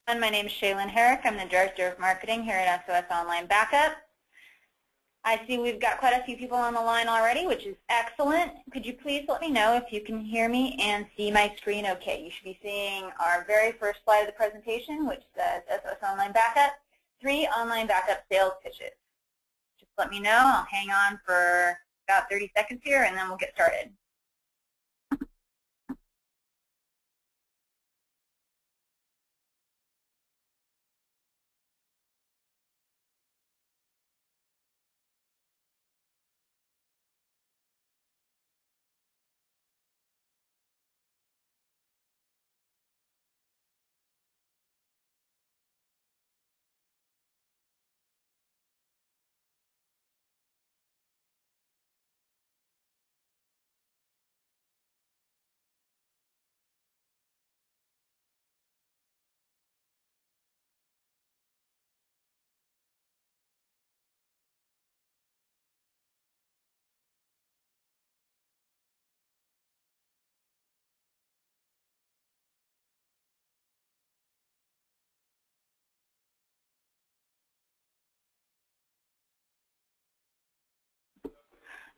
My name is Sheilin Herrick. I'm the Director of Marketing here at SOS Online Backup. I see we've got quite a few people on the line already, which is excellent. Could you please let me know if you can hear me and see my screen okay? You should be seeing our very first slide of the presentation, which says SOS Online Backup, 3 online backup sales pitches. Just let me know. I'll hang on for about 30 seconds here, and then we'll get started.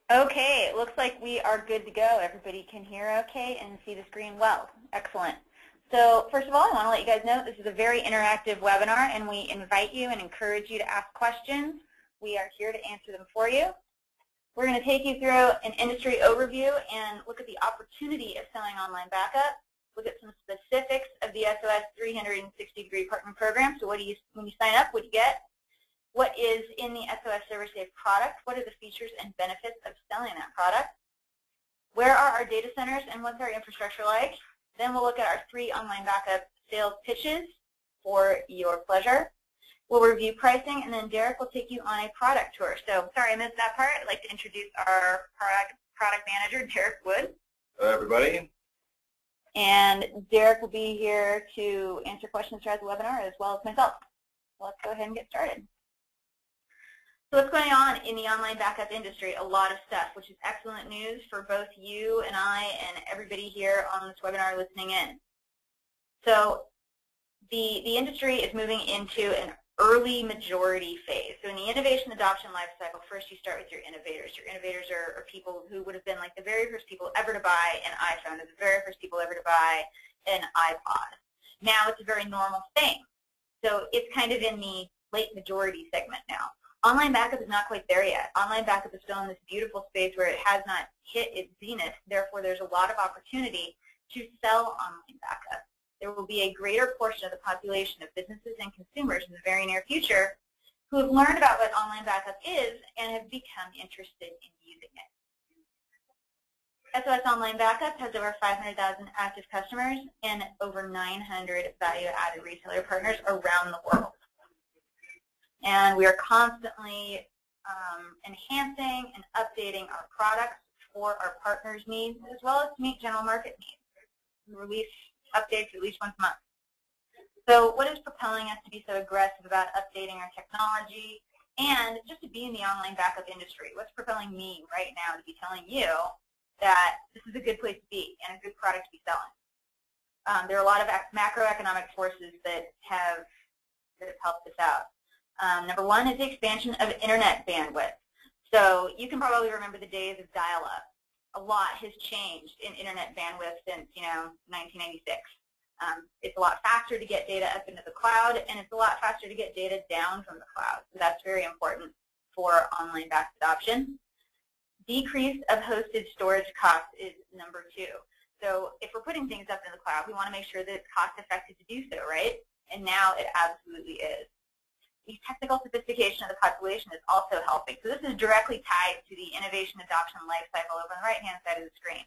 Okay, it looks like we are good to go. Everybody can hear okay and see the screen well. Excellent. So first of all, I want to let you guys know this is a very interactive webinar, and we invite you and encourage you to ask questions. We are here to answer them for you. We're going to take you through an industry overview and look at the opportunity of selling online backup, look at some specifics of the SOS 360-degree partner program. So when you sign up, what do you get? What is in the SOS Server Safe product? What are the features and benefits of selling that product? Where are our data centers and what's our infrastructure like? Then we'll look at our 3 online backup sales pitches for your pleasure. We'll review pricing, and then Derek will take you on a product tour. So sorry I missed that part. I'd like to introduce our product manager, Derek Wood. Hello, everybody. And Derek will be here to answer questions throughout the webinar as well as myself. So let's go ahead and get started. So what's going on in the online backup industry? A lot of stuff, which is excellent news for both you and I and everybody here on this webinar listening in. So the industry is moving into an early majority phase. So in the innovation adoption life cycle, first you start with your innovators. Your innovators are people who would have been like the very first people ever to buy an iPhone, or the very first people ever to buy an iPod. Now it's a very normal thing. So it's kind of in the late majority segment now. Online backup is not quite there yet. Online backup is still in this beautiful space where it has not hit its zenith. Therefore, there's a lot of opportunity to sell online backup. There will be a greater portion of the population of businesses and consumers in the very near future who have learned about what online backup is and have become interested in using it. SOS Online Backup has over 500,000 active customers and over 900 value-added reseller partners around the world. And we are constantly enhancing and updating our products for our partners' needs, as well as to meet general market needs. We release updates at least once a month. So what is propelling us to be so aggressive about updating our technology and just to be in the online backup industry? What's propelling me right now to be telling you that this is a good place to be and a good product to be selling? There are a lot of macroeconomic forces that have helped us out. Number one is the expansion of internet bandwidth. So you can probably remember the days of dial-up. A lot has changed in internet bandwidth since 1996. It's a lot faster to get data up into the cloud, and it's a lot faster to get data down from the cloud. So that's very important for online backup adoption. Decrease of hosted storage costs is number 2. So if we're putting things up in the cloud, we want to make sure that it's cost-effective to do so, right? And now it absolutely is. The technical sophistication of the population is also helping. So this is directly tied to the innovation adoption life cycle over on the right-hand side of the screen.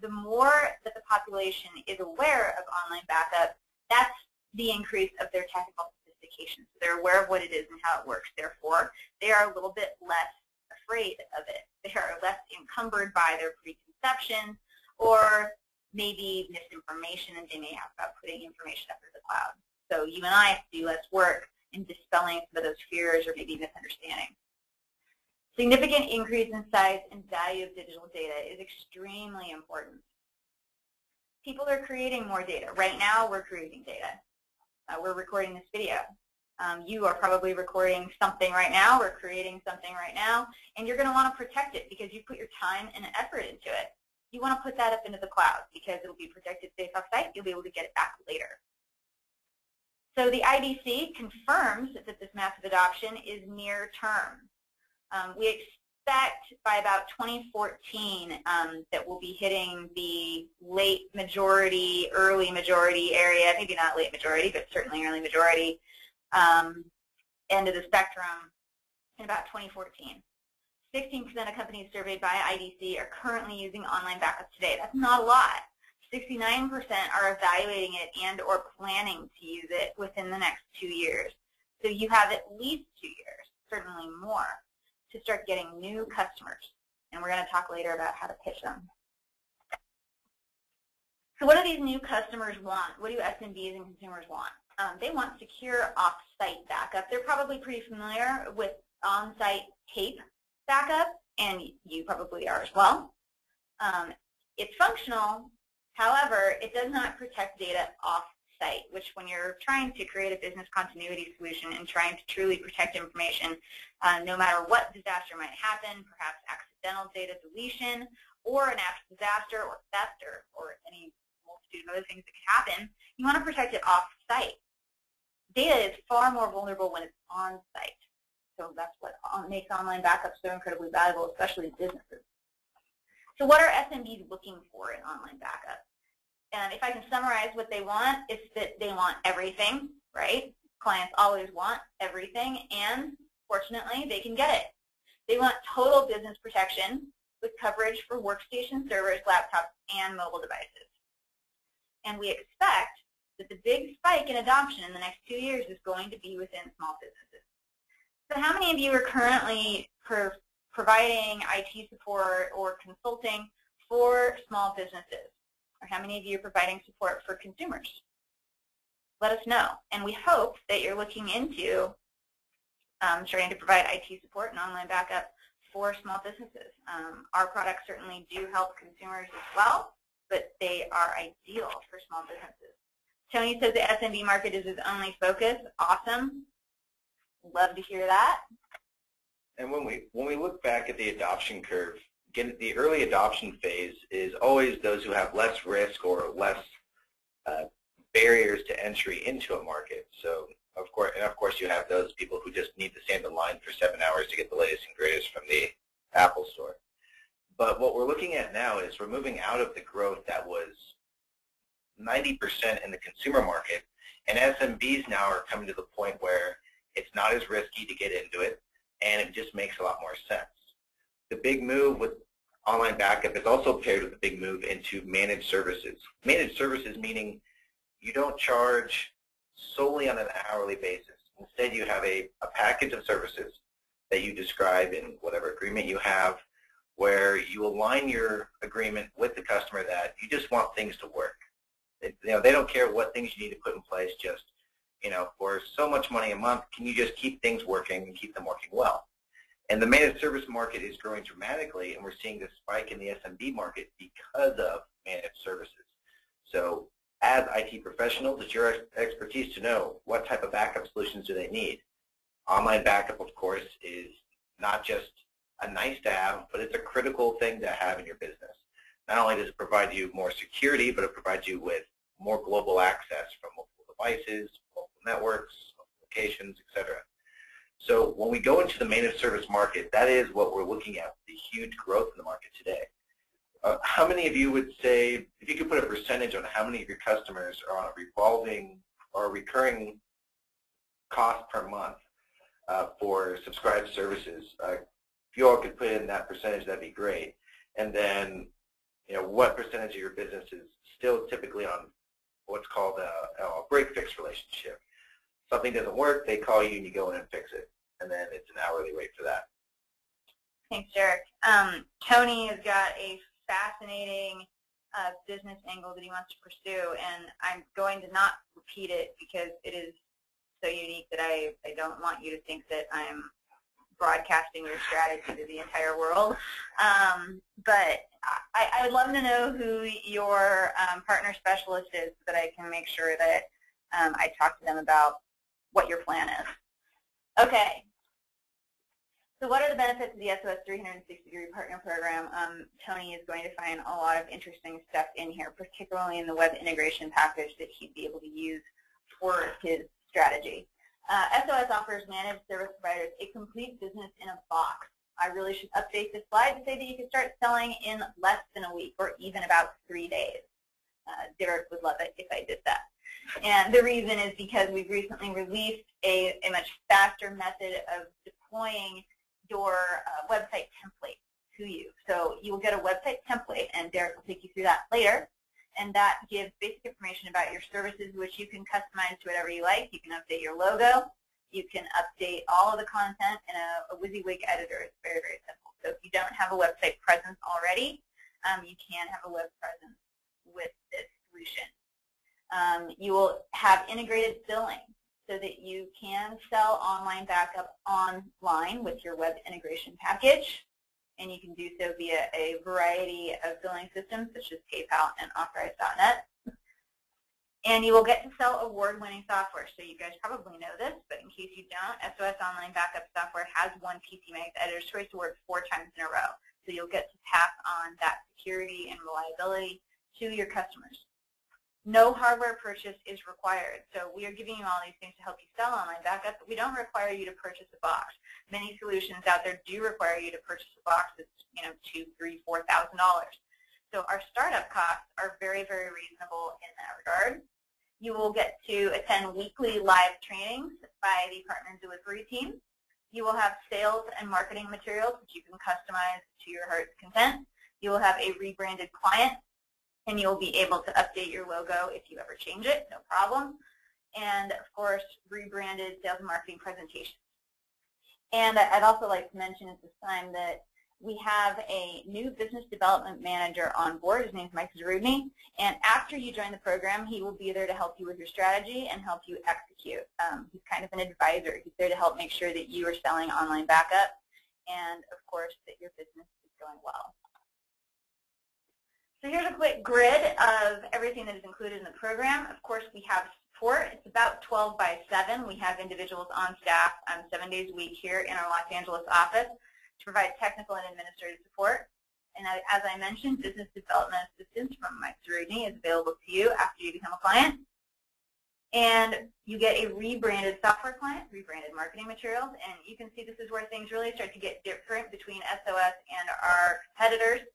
The more that the population is aware of online backup, that's the increase of their technical sophistication. So they're aware of what it is and how it works. Therefore, they are a little bit less afraid of it. They are less encumbered by their preconceptions or maybe misinformation that they may have about putting information up in the cloud. So you and I have to do less work in dispelling some of those fears or maybe misunderstandings. Significant increase in size and value of digital data is extremely important. People are creating more data. Right now, we're creating data. we're recording this video. You are probably recording something right now or creating something right now, and you're going to want to protect it because you put your time and effort into it. You want to put that up into the cloud because it will be protected safe off-site. You'll be able to get it back later. So the IDC confirms that this massive adoption is near term. We expect by about 2014 that we'll be hitting the late majority, early majority area, maybe not late majority, but certainly early majority end of the spectrum in about 2014. 16% of companies surveyed by IDC are currently using online backup today. That's not a lot. 69% are evaluating it and or planning to use it within the next 2 years. So you have at least 2 years, certainly more, to start getting new customers. And we're going to talk later about how to pitch them. So what do these new customers want? What do SMBs and consumers want? They want secure off-site backup. They're probably pretty familiar with on-site tape backup, and you probably are as well. It's functional. However, it does not protect data off-site, which when you're trying to create a business continuity solution and trying to truly protect information, no matter what disaster might happen, perhaps accidental data deletion, or an actual disaster, or theft, or any multitude of other things that could happen, you want to protect it off-site. Data is far more vulnerable when it's on-site. So that's what makes online backup so incredibly valuable, especially in businesses. So what are SMBs looking for in online backup? And if I can summarize what they want, it's that they want everything, right? Clients always want everything, and fortunately, they can get it. They want total business protection with coverage for workstation servers, laptops, and mobile devices. And we expect that the big spike in adoption in the next 2 years is going to be within small businesses. So how many of you are currently providing IT support or consulting for small businesses? Or how many of you are providing support for consumers? Let us know. And we hope that you're looking into starting to provide IT support and online backup for small businesses. Our products certainly do help consumers as well, but they are ideal for small businesses. Tony says the SMB market is his only focus. Awesome. Love to hear that. And when we look back at the adoption curve, again, the early adoption phase is always those who have less risk or less barriers to entry into a market. So of course you have those people who just need to stand in line for 7 hours to get the latest and greatest from the Apple Store. But what we're looking at now is we're moving out of the growth that was 90% in the consumer market, and SMBs now are coming to the point where it's not as risky to get into it, and it just makes a lot more sense. The big move with online backup is also paired with a big move into managed services. Managed services meaning you don't charge solely on an hourly basis. Instead, you have a package of services that you describe in whatever agreement you have, where you align your agreement with the customer that you just want things to work. They don't care what things you need to put in place, just, for so much money a month, can you just keep things working and keep them working well? And the managed service market is growing dramatically, and we're seeing this spike in the SMB market because of managed services. So as IT professionals, it's your expertise to know what type of backup solutions do they need. Online backup, of course, is not just a nice to have, but it's a critical thing to have in your business. Not only does it provide you more security, but it provides you with more global access from multiple devices, multiple networks, locations, etc. So when we go into the managed service market, that is what we're looking at, the huge growth in the market today. How many of you would say, if you could put a percentage on how many of your customers are on a revolving or recurring cost per month for subscribed services? If you all could put in that percentage, that'd be great. And then, what percentage of your business is still typically on what's called a break-fix relationship? Something doesn't work, they call you and you go in and fix it, and then it's an hourly rate for that. Thanks, Derek. Tony has got a fascinating business angle that he wants to pursue, and I'm going to not repeat it because it is so unique that I don't want you to think that I'm broadcasting your strategy to the entire world. But I would love to know who your partner specialist is so that I can make sure that I talk to them about what your plan is. Okay. So what are the benefits of the SOS 360-degree Partner Program? Tony is going to find a lot of interesting stuff in here, particularly in the web integration package that he'd be able to use for his strategy. SOS offers managed service providers a complete business in a box. I really should update this slide to say that you can start selling in less than a week or even about 3 days. Derek would love it if I did that. And the reason is because we've recently released a much faster method of deploying your website template to you. So you will get a website template, and Derek will take you through that later. And that gives basic information about your services, which you can customize to whatever you like. You can update your logo. You can update all of the content in a WYSIWYG editor. It's very, very simple. So if you don't have a website presence already, you can have a web presence with this solution. You will have integrated billing so that you can sell online backup online with your web integration package. And you can do so via a variety of billing systems such as PayPal and Authorize.net. And you will get to sell award-winning software. So you guys probably know this, but in case you don't, SOS Online Backup software has won PCMag's Editor's Choice Award 4 times in a row. So you'll get to pass on that security and reliability to your customers. No hardware purchase is required. So we are giving you all these things to help you sell online backup, but we don't require you to purchase a box. Many solutions out there do require you to purchase a box that's, $2,000, $3,000, $4,000. So our startup costs are very, very reasonable in that regard. You will get to attend weekly live trainings by the partner delivery team. You will have sales and marketing materials which you can customize to your heart's content. You will have a rebranded client, and you'll be able to update your logo if you ever change it, no problem. And of course, rebranded sales and marketing presentations. And I'd also like to mention at this time that we have a new business development manager on board. His name is Mike Zarudny. And after you join the program, he will be there to help you with your strategy and help you execute. He's kind of an advisor. He's there to help make sure that you are selling online backup and, of course, that your business is going well. So here's a quick grid of everything that is included in the program. Of course, we have support. It's about 12 by 7. We have individuals on staff 7 days a week here in our Los Angeles office to provide technical and administrative support. And as I mentioned, business development assistance from Mike Zarudny is available to you after you become a client. And you get a rebranded software client, rebranded marketing materials, and you can see this is where things really start to get different between SOS and our competitors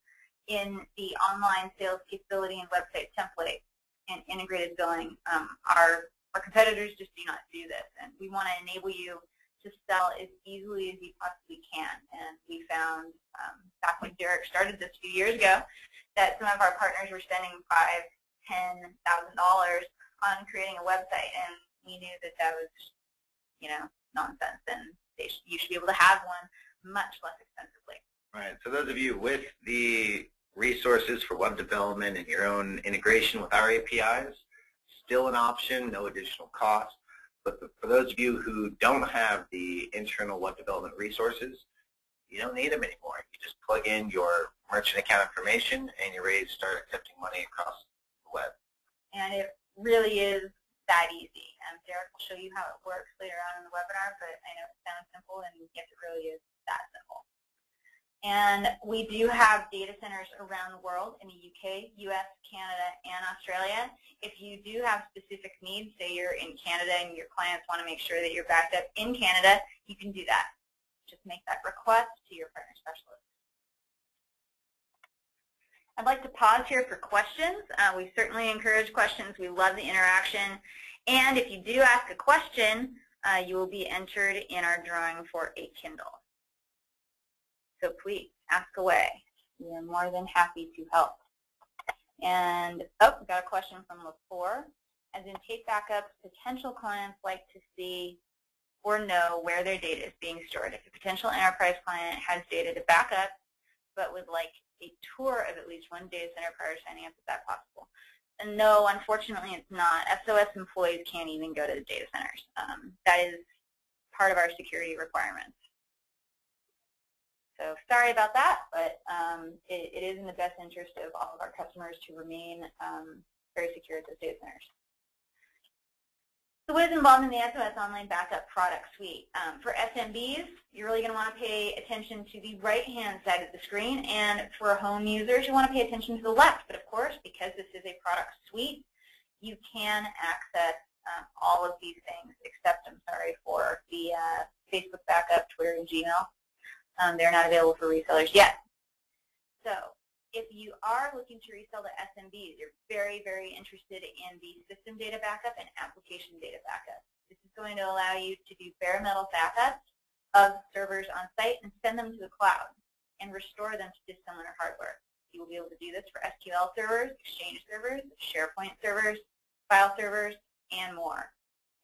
in the online sales capability and website template and integrated billing. Our competitors just do not do this, and we want to enable you to sell as easily as you possibly can. And we found back when Derek started this a few years ago that some of our partners were spending $5,000, $10,000 on creating a website, and we knew that that was, nonsense, and you should be able to have one much less expensively. Right. So those of you with the resources for web development and your own integration with our APIs, still an option, no additional cost. But for those of you who don't have the internal web development resources, you don't need them anymore. You just plug in your merchant account information and you're ready to start accepting money across the web. And it really is that easy. Derek will show you how it works later on in the webinar, but I know it sounds simple, and yes, it really is that simple. And we do have data centers around the world in the UK, US, Canada, and Australia. If you do have specific needs, say you're in Canada and your clients want to make sure that you're backed up in Canada, you can do that. Just make that request to your partner specialist. I'd like to pause here for questions. We certainly encourage questions. We love the interaction. And if you do ask a question, you will be entered in our drawing for a Kindle. So please, ask away. We are more than happy to help. And, we got a question from LaFleur. As in tape backups, potential clients like to see or know where their data is being stored. If a potential enterprise client has data to back up, but would like a tour of at least one data center prior to signing up, is that possible? And no, unfortunately it's not. SOS employees can't even go to the data centers. That is part of our security requirements. So sorry about that, but it is in the best interest of all of our customers to remain very secure at those data centers. So what is involved in the SOS Online Backup product suite? For SMBs, you're really going to want to pay attention to the right-hand side of the screen, and for home users, you want to pay attention to the left. But of course, because this is a product suite, you can access all of these things, except, I'm sorry, for the Facebook backup, Twitter, and Gmail. They're not available for resellers yet. So if you are looking to resell to SMBs, you're very, very interested in the system data backup and application data backup. This is going to allow you to do bare metal backups of servers on site and send them to the cloud and restore them to dissimilar hardware. You will be able to do this for SQL servers, Exchange servers, SharePoint servers, file servers, and more.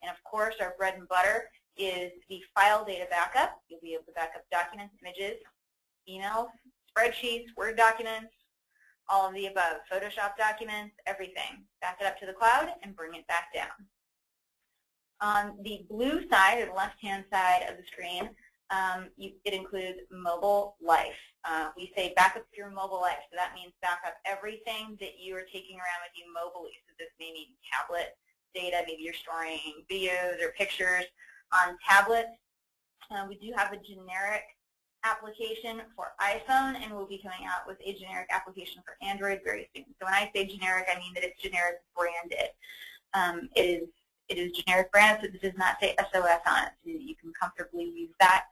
And of course, our bread and butter is the file data backup. You'll be able to back up documents, images, emails, spreadsheets, Word documents, all of the above, Photoshop documents, everything. Back it up to the cloud and bring it back down. On the blue side, or the left-hand side of the screen, it includes mobile life. We say back up your mobile life, so that means back up everything that you are taking around with you mobily. So this may mean tablet data, maybe you're storing videos or pictures on tablets. We do have a generic application for iPhone, and we'll be coming out with a generic application for Android very soon. So when I say generic, I mean that it's generic branded. It is generic branded, so it does not say SOS on it, so you can comfortably use that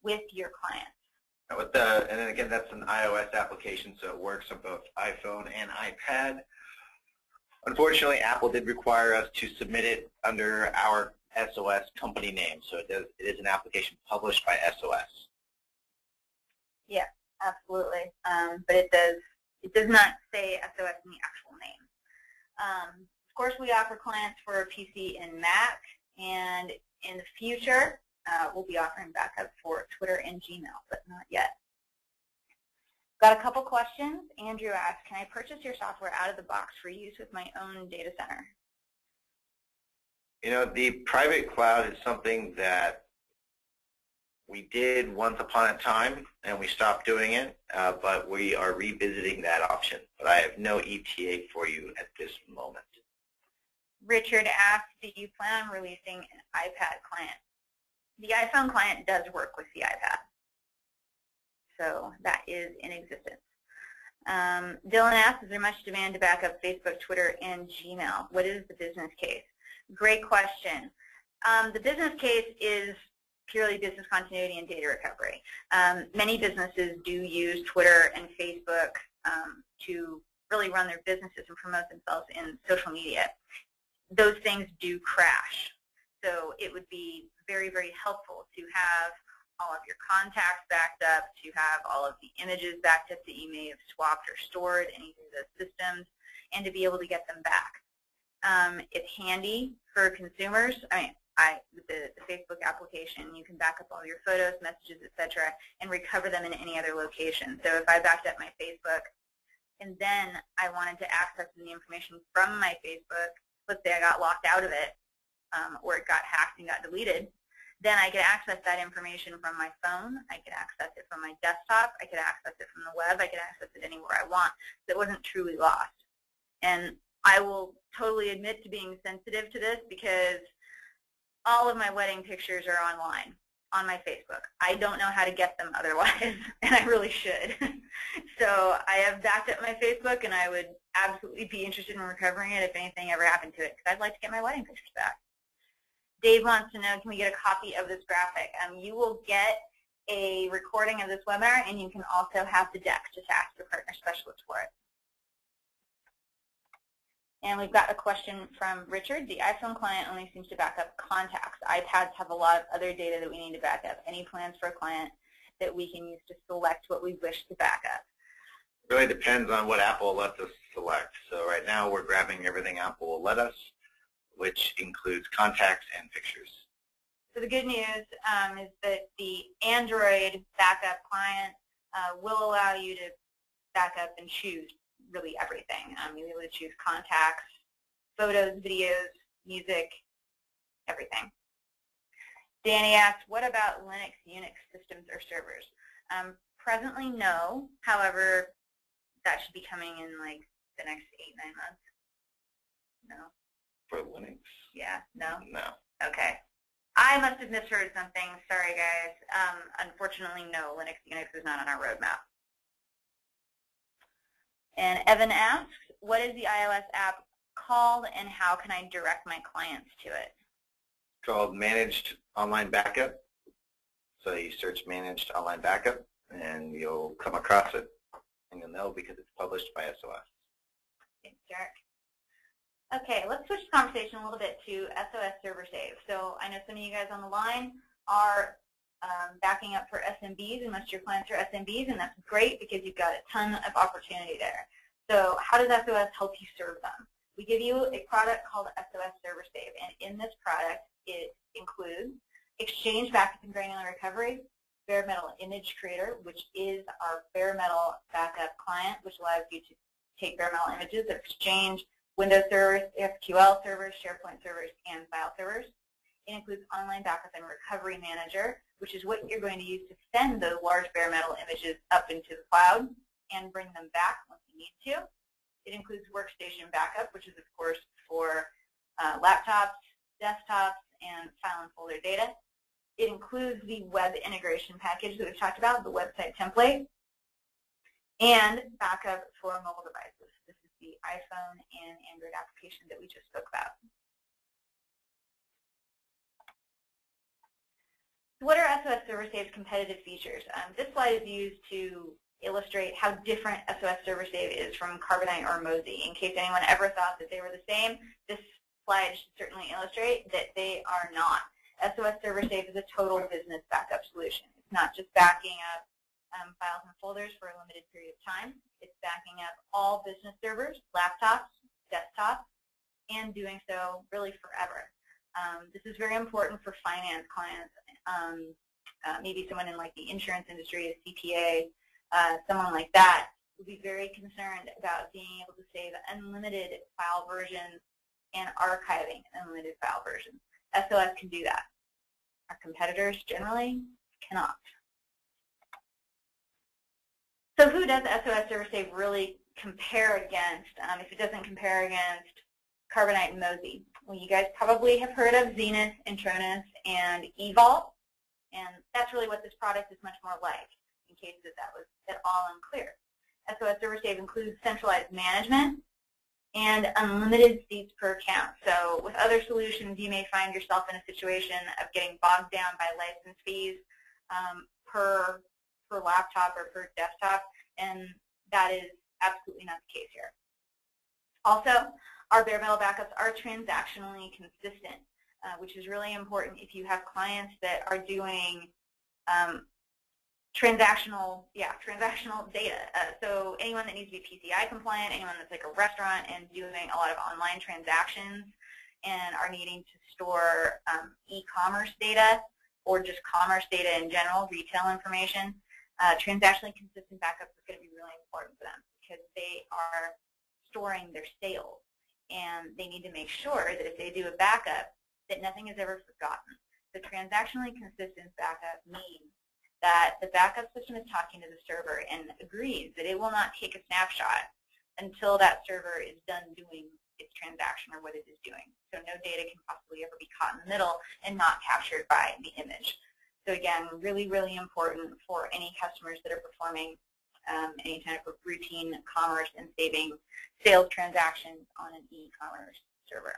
with your clients. And then again, that's an iOS application, so it works on both iPhone and iPad. Unfortunately, Apple did require us to submit it under our SOS company name, so it is an application published by SOS. Yeah, absolutely. But it does not say SOS in the actual name. Of course, we offer clients for PC and Mac, and in the future, we'll be offering backup for Twitter and Gmail, but not yet. Got a couple questions. Andrew asked, can I purchase your software out of the box for use with my own data center? You know, the private cloud is something that we did once upon a time, and we stopped doing it, but we are revisiting that option. But I have no ETA for you at this moment. Richard asked, do you plan on releasing an iPad client? The iPhone client does work with the iPad, so that is in existence. Dylan asked, is there much demand to back up Facebook, Twitter, and Gmail? What is the business case? Great question. The business case is purely business continuity and data recovery. Many businesses do use Twitter and Facebook to really run their businesses and promote themselves in social media. Those things do crash. So it would be very, very helpful to have all of your contacts backed up, to have all of the images backed up that you may have swapped or stored in either of those systems, and to be able to get them back. It's handy for consumers. With the Facebook application, you can back up all your photos, messages, etc., and recover them in any other location. So if I backed up my Facebook and then I wanted to access the information from my Facebook, let's say I got locked out of it, or it got hacked and got deleted, then I could access that information from my phone, I could access it from my desktop, I could access it from the web, I could access it anywhere I want. So it wasn't truly lost. And I will totally admit to being sensitive to this because all of my wedding pictures are online on my Facebook. I don't know how to get them otherwise, and I really should. So I have backed up my Facebook, and I would absolutely be interested in recovering it if anything ever happened to it, because I'd like to get my wedding pictures back. Dave wants to know, can we get a copy of this graphic? You will get a recording of this webinar, and you can also have the deck. Just ask your partner specialist for it. And we've got a question from Richard. The iPhone client only seems to back up contacts. iPads have a lot of other data that we need to back up. Any plans for a client that we can use to select what we wish to back up? It really depends on what Apple lets us select. So right now we're grabbing everything Apple will let us, which includes contacts and pictures. So the good news is that the Android backup client will allow you to back up and choose really everything. You'll be able to choose contacts, photos, videos, music, everything. Danny asks, what about Linux, Unix systems or servers? Presently, no. However, that should be coming in like the next 8-9 months. No. For Linux? Yeah, no? No. Okay. I must have misheard something. Sorry, guys. Unfortunately, no. Unix is not on our roadmap. And Evan asks, what is the iOS app called and how can I direct my clients to it? It's called Managed Online Backup. So you search Managed Online Backup and you'll come across it. And you'll know because it's published by SOS. Thanks, Derek. Okay, let's switch the conversation a little bit to SOS Server Save. So I know some of you guys on the line are backing up for SMBs, and most of your clients are SMBs, and that's great because you've got a ton of opportunity there. So how does SOS help you serve them? We give you a product called SOS Server Save, and in this product it includes Exchange Backup and Granular Recovery, Bare Metal Image Creator, which is our Bare Metal backup client, which allows you to take bare metal images of Exchange, Windows servers, SQL servers, SharePoint servers, and file servers. It includes Online Backup and Recovery Manager, which is what you're going to use to send those large bare metal images up into the cloud and bring them back once you need to. It includes Workstation Backup, which is, of course, for laptops, desktops, and file and folder data. It includes the web integration package that we've talked about, the website template, and backup for mobile devices. This is the iPhone and Android application that we just spoke about. What are SOS Server Save's competitive features? This slide is used to illustrate how different SOS Server Save is from Carbonite or Mozy. In case anyone ever thought that they were the same, this slide should certainly illustrate that they are not. SOS Server Save is a total business backup solution. It's not just backing up files and folders for a limited period of time. It's backing up all business servers, laptops, desktops, and doing so really forever. This is very important for finance clients, maybe someone in like the insurance industry, a CPA, someone like that would be very concerned about being able to save unlimited file versions and archiving unlimited file versions. SOS can do that. Our competitors generally cannot. So who does SOS Server Save really compare against if it doesn't compare against Carbonite and Mozy? Well, you guys probably have heard of Zenith, Intronus, and eVault, and that's really what this product is much more like, in case that was at all unclear. SOS Server Save includes centralized management and unlimited seats per account. So with other solutions, you may find yourself in a situation of getting bogged down by license fees per laptop or per desktop, and that is absolutely not the case here. Also, our bare metal backups are transactionally consistent, which is really important if you have clients that are doing transactional data. So anyone that needs to be PCI compliant, anyone that's like a restaurant and doing a lot of online transactions and are needing to store e-commerce data or just commerce data in general, retail information, transactionally consistent backup is going to be really important for them because they are storing their sales, and they need to make sure that if they do a backup that nothing is ever forgotten. So transactionally consistent backup means that the backup system is talking to the server and agrees that it will not take a snapshot until that server is done doing its transaction or what it is doing. So no data can possibly ever be caught in the middle and not captured by the image. So again, really, really important for any customers that are performing any kind of routine commerce and saving sales transactions on an e-commerce server.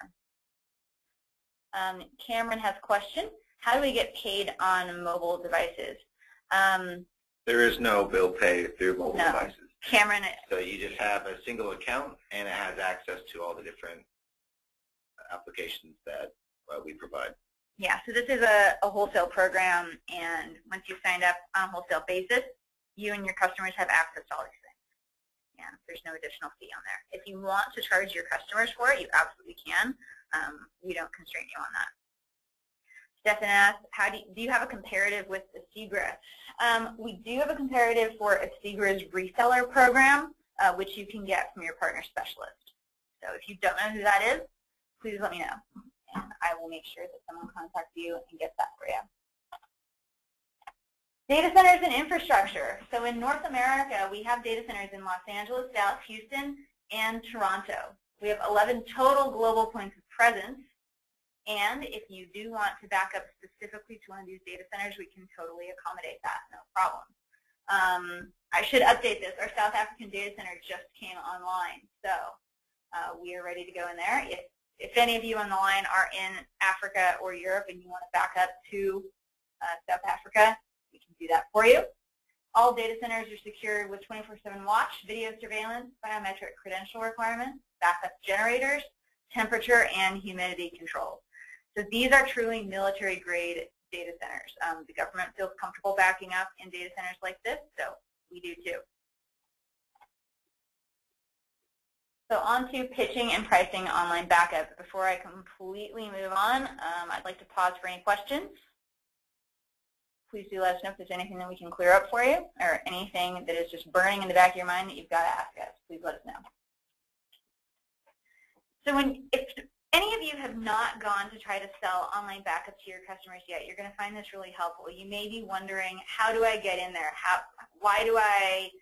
Cameron has a question. How do we get paid on mobile devices? There is no bill pay through mobile devices. Cameron. So you just have a single account, and it has access to all the different applications that we provide. Yeah, so this is a wholesale program, and once you've signed up on a wholesale basis, you and your customers have access to all these things. Yeah, there's no additional fee on there. If you want to charge your customers for it, you absolutely can. We don't constrain you on that. Stefan asks, do you have a comparative with Asigra? We do have a comparative for Asigra's reseller program, which you can get from your partner specialist. So if you don't know who that is, please let me know, and I will make sure that someone contacts you and gets that for you. Data centers and infrastructure. So in North America, we have data centers in Los Angeles, Dallas, Houston, and Toronto. We have 11 total global points of presence. And if you do want to back up specifically to one of these data centers, we can totally accommodate that, no problem. I should update this. Our South African data center just came online, so we are ready to go in there. If any of you on the line are in Africa or Europe and you want to back up to South Africa, we can do that for you. All data centers are secured with 24/7 watch, video surveillance, biometric credential requirements, backup generators, temperature and humidity controls. So these are truly military-grade data centers. The government feels comfortable backing up in data centers like this, so we do too. So on to pitching and pricing online backup. Before I completely move on, I'd like to pause for any questions. Please do let us know if there's anything that we can clear up for you or anything that is just burning in the back of your mind that you've got to ask us. Please let us know. So if any of you have not gone to try to sell online backup to your customers yet, you're going to find this really helpful. You may be wondering, how do I get in there? Why do I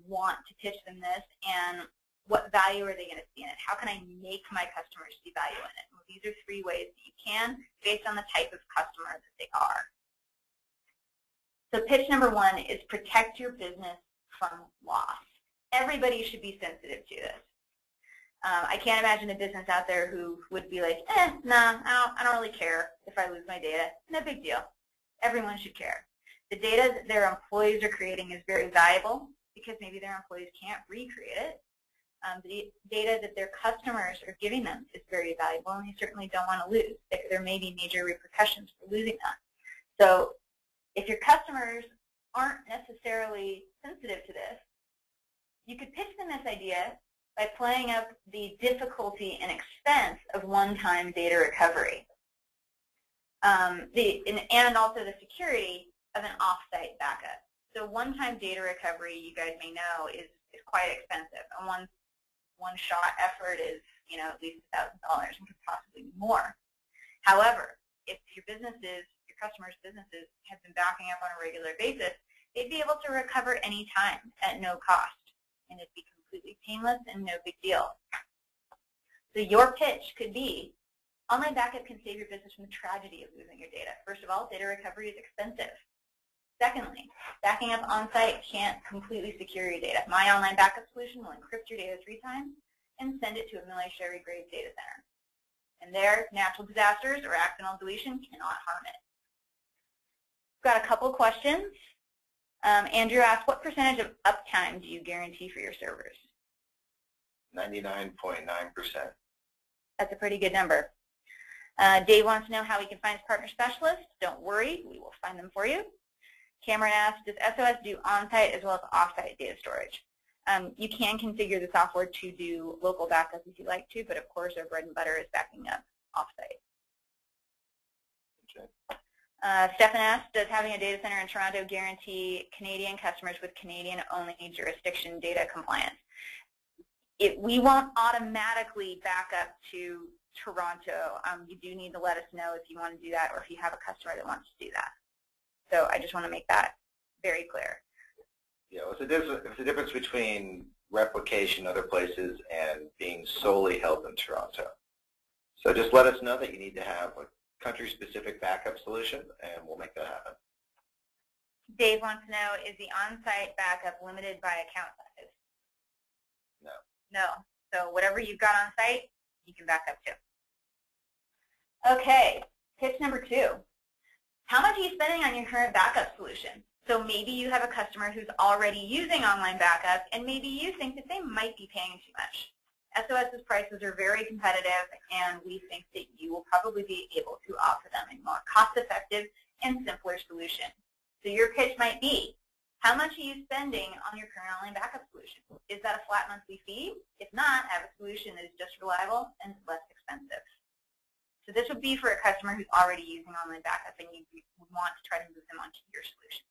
want to pitch them this? And what value are they going to see in it? How can I make my customers see value in it? Well, these are 3 ways that you can based on the type of customer that they are. So pitch number 1 is protect your business from loss. Everybody should be sensitive to this. I can't imagine a business out there who would be like, nah, I don't really care if I lose my data. No big deal. Everyone should care. The data that their employees are creating is very valuable because maybe their employees can't recreate it. The data that their customers are giving them is very valuable, and they certainly don't want to lose. There may be major repercussions for losing that. So if your customers aren't necessarily sensitive to this, you could pitch them this idea by playing up the difficulty and expense of one-time data recovery, and also the security of an off-site backup. So one-time data recovery, you guys may know, is quite expensive. And one-shot effort is, at least $1,000 and could possibly be more. However, if your customers' businesses have been backing up on a regular basis, they'd be able to recover any time at no cost, and it'd be completely painless and no big deal. So your pitch could be, online backup can save your business from the tragedy of losing your data. First of all, data recovery is expensive. Secondly, backing up on-site can't completely secure your data. My online backup solution will encrypt your data 3 times and send it to a military-grade data center. And there, natural disasters or accidental deletion cannot harm it. We've got a couple questions. Andrew asked, what percentage of uptime do you guarantee for your servers? 99.9%. That's a pretty good number. Dave wants to know how we can find partner specialists. Don't worry, we will find them for you. Cameron asked, does SOS do on-site as well as off-site data storage? You can configure the software to do local backup if you like to, but of course our bread and butter is backing up off-site. Okay. Stefan asked, does having a data center in Toronto guarantee Canadian customers with Canadian-only jurisdiction data compliance? We won't automatically back up to Toronto. You do need to let us know if you want to do that or if you have a customer that wants to do that. So I just want to make that very clear. Yeah, it's a difference between replication other places and being solely held in Toronto. So just let us know that you need to have a country-specific backup solution, and we'll make that happen. Dave wants to know, is the on-site backup limited by account size? No. No. So whatever you've got on site, you can back up to. Okay, pitch number 2. How much are you spending on your current backup solution? So maybe you have a customer who's already using online backup, and maybe you think that they might be paying too much. SOS's prices are very competitive, and we think that you will probably be able to offer them a more cost-effective and simpler solution. So your pitch might be, how much are you spending on your current online backup solution? Is that a flat monthly fee? If not, have a solution that is just reliable and less expensive. So this would be for a customer who's already using online backup, and you would want to try to move them onto your solution.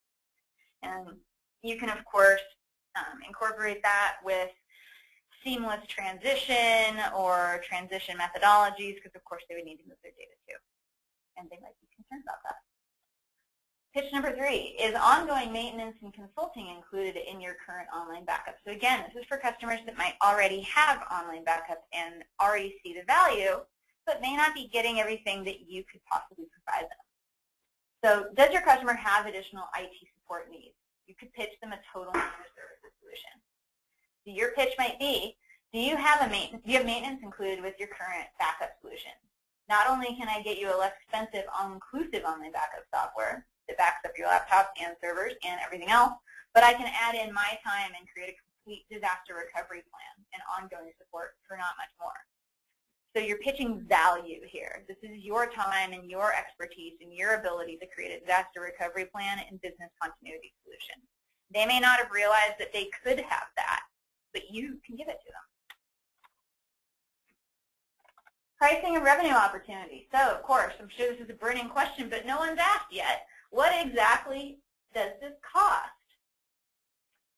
And you can, of course, incorporate that with seamless transition or transition methodologies, because of course they would need to move their data too, and they might be concerned about that. Pitch number 3, is ongoing maintenance and consulting included in your current online backup? So again, this is for customers that might already have online backup and already see the value, but may not be getting everything that you could possibly provide them. So does your customer have additional IT support needs? You could pitch them a total managed services solution. So your pitch might be, do you have maintenance included with your current backup solution? Not only can I get you a less expensive, all-inclusive online backup software that backs up your laptop and servers and everything else, but I can add in my time and create a complete disaster recovery plan and ongoing support for not much more. So you're pitching value here. This is your time and your expertise and your ability to create a disaster recovery plan and business continuity solution. They may not have realized that they could have that, but you can give it to them. Pricing and revenue opportunity. So, of course, I'm sure this is a burning question, but no one's asked yet. What exactly does this cost?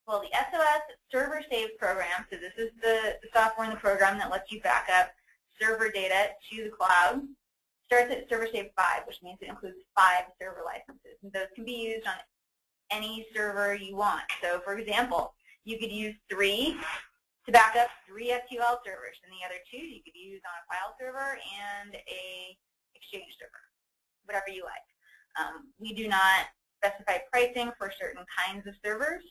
Well, the SOS Server Saves program, so this is the software in the program that lets you back up server data to the cloud, starts at Server Save 5, which means it includes 5 server licenses. And those can be used on any server you want. So, for example, you could use 3 to back up 3 SQL servers, and the other 2 you could use on a file server and a Exchange server, whatever you like. We do not specify pricing for certain kinds of servers.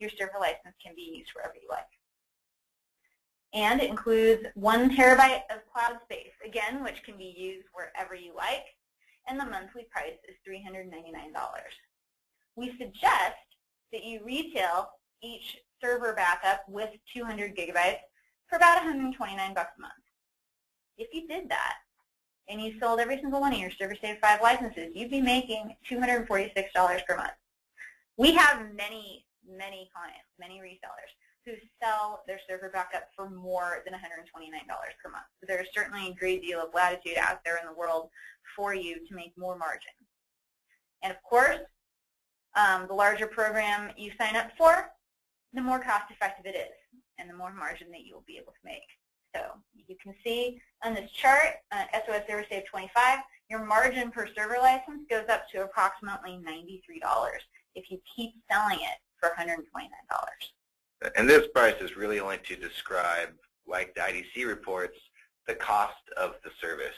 Your server license can be used wherever you like. And it includes 1 terabyte of cloud space, again, which can be used wherever you like, and the monthly price is $399. We suggest that you retail each server backup with 200 gigabytes for about $129 a month. If you did that, and you sold every single one of your Server Save 5 licenses, you'd be making $246 per month. We have many clients, many resellers, who sell their server backup for more than $129 per month. So there's certainly a great deal of latitude out there in the world for you to make more margin. And of course, the larger program you sign up for, the more cost-effective it is, and the more margin that you will be able to make. So you can see on this chart, SOS Server Save 25, your margin per server license goes up to approximately $93 if you keep selling it for $129. And this price is really only to describe, like the IDC reports, the cost of the service,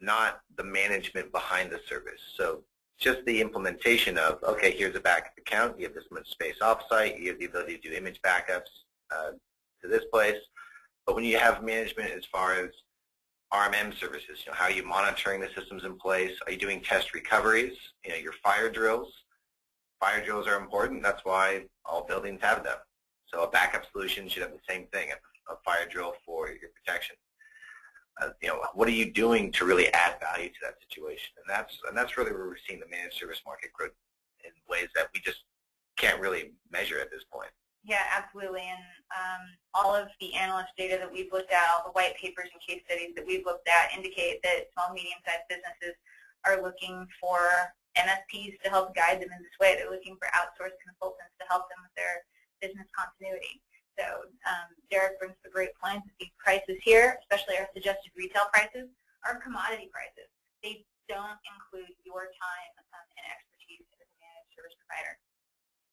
not the management behind the service. So just the implementation of, okay, here's a backup account, you have this much space offsite, you have the ability to do image backups to this place. But when you have management as far as RMM services, how are you monitoring the systems in place? Are you doing test recoveries? Your fire drills. Fire drills are important. That's why all buildings have them. So a backup solution should have the same thing, a fire drill for your protection. What are you doing to really add value to that situation? And that's really where we're seeing the managed service market grow in ways that we just can't really measure at this point. Yeah, absolutely. And all of the analyst data that we've looked at, all the white papers and case studies that we've looked at indicate that small, medium-sized businesses are looking for MSPs to help guide them in this way. They're looking for outsourced consultants to help them with their business continuity. So Derek brings the great points that these prices here, especially our suggested retail prices, are commodity prices. They don't include your time and expertise as a managed service provider.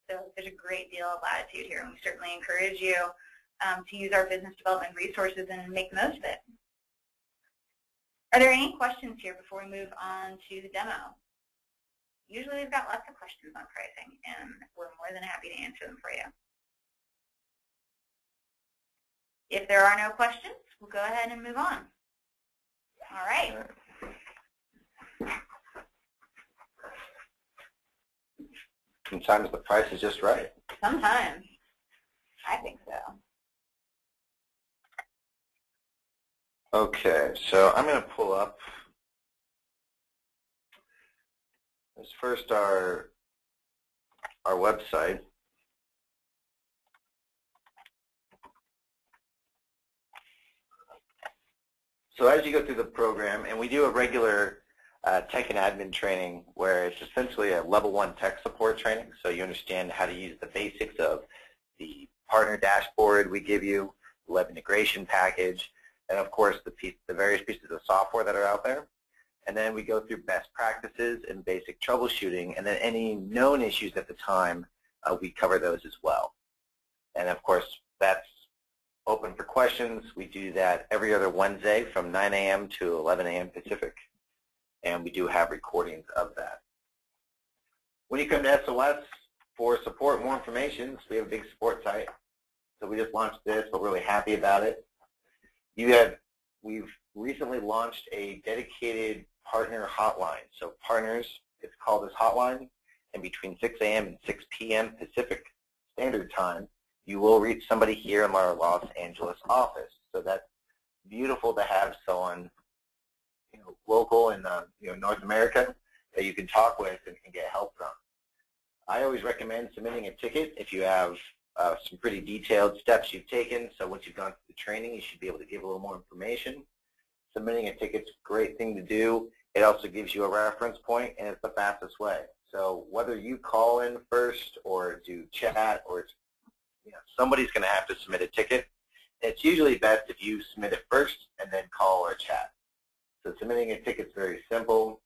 So there's a great deal of latitude here, and we certainly encourage you to use our business development resources and make the most of it. Are there any questions here before we move on to the demo? Usually we've got lots of questions on pricing, and we're more than happy to answer them for you. If there are no questions, we'll go ahead and move on. All right. Sometimes the price is just right. Sometimes. I think so. Okay, so I'm going to pull up first our website. So as you go through the program, and we do a regular tech and admin training where it's essentially a level 1 tech support training, so you understand how to use the basics of the partner dashboard we give you, the web integration package, and of course the various pieces of software that are out there. And then we go through best practices and basic troubleshooting, and then any known issues at the time, we cover those as well. And of course, that's open for questions. We do that every other Wednesday from 9 a.m. to 11 a.m. Pacific, and we do have recordings of that. When you come to SOS for support, more information, so we have a big support site. So we just launched this, but we're really happy about it. We've recently launched a dedicated partner hotline. So partners, it's called this hotline, and between 6 a.m. and 6 p.m. Pacific Standard Time, you will reach somebody here in our Los Angeles office. So that's beautiful to have someone, local in North America that you can talk with and get help from. I always recommend submitting a ticket if you have some pretty detailed steps you've taken. So once you've gone through the training, you should be able to give a little more information. Submitting a ticket's a great thing to do. It also gives you a reference point, and it's the fastest way. So whether you call in first or do chat, or somebody's going to have to submit a ticket. It's usually best if you submit it first and then call or chat. So submitting a ticket is very simple.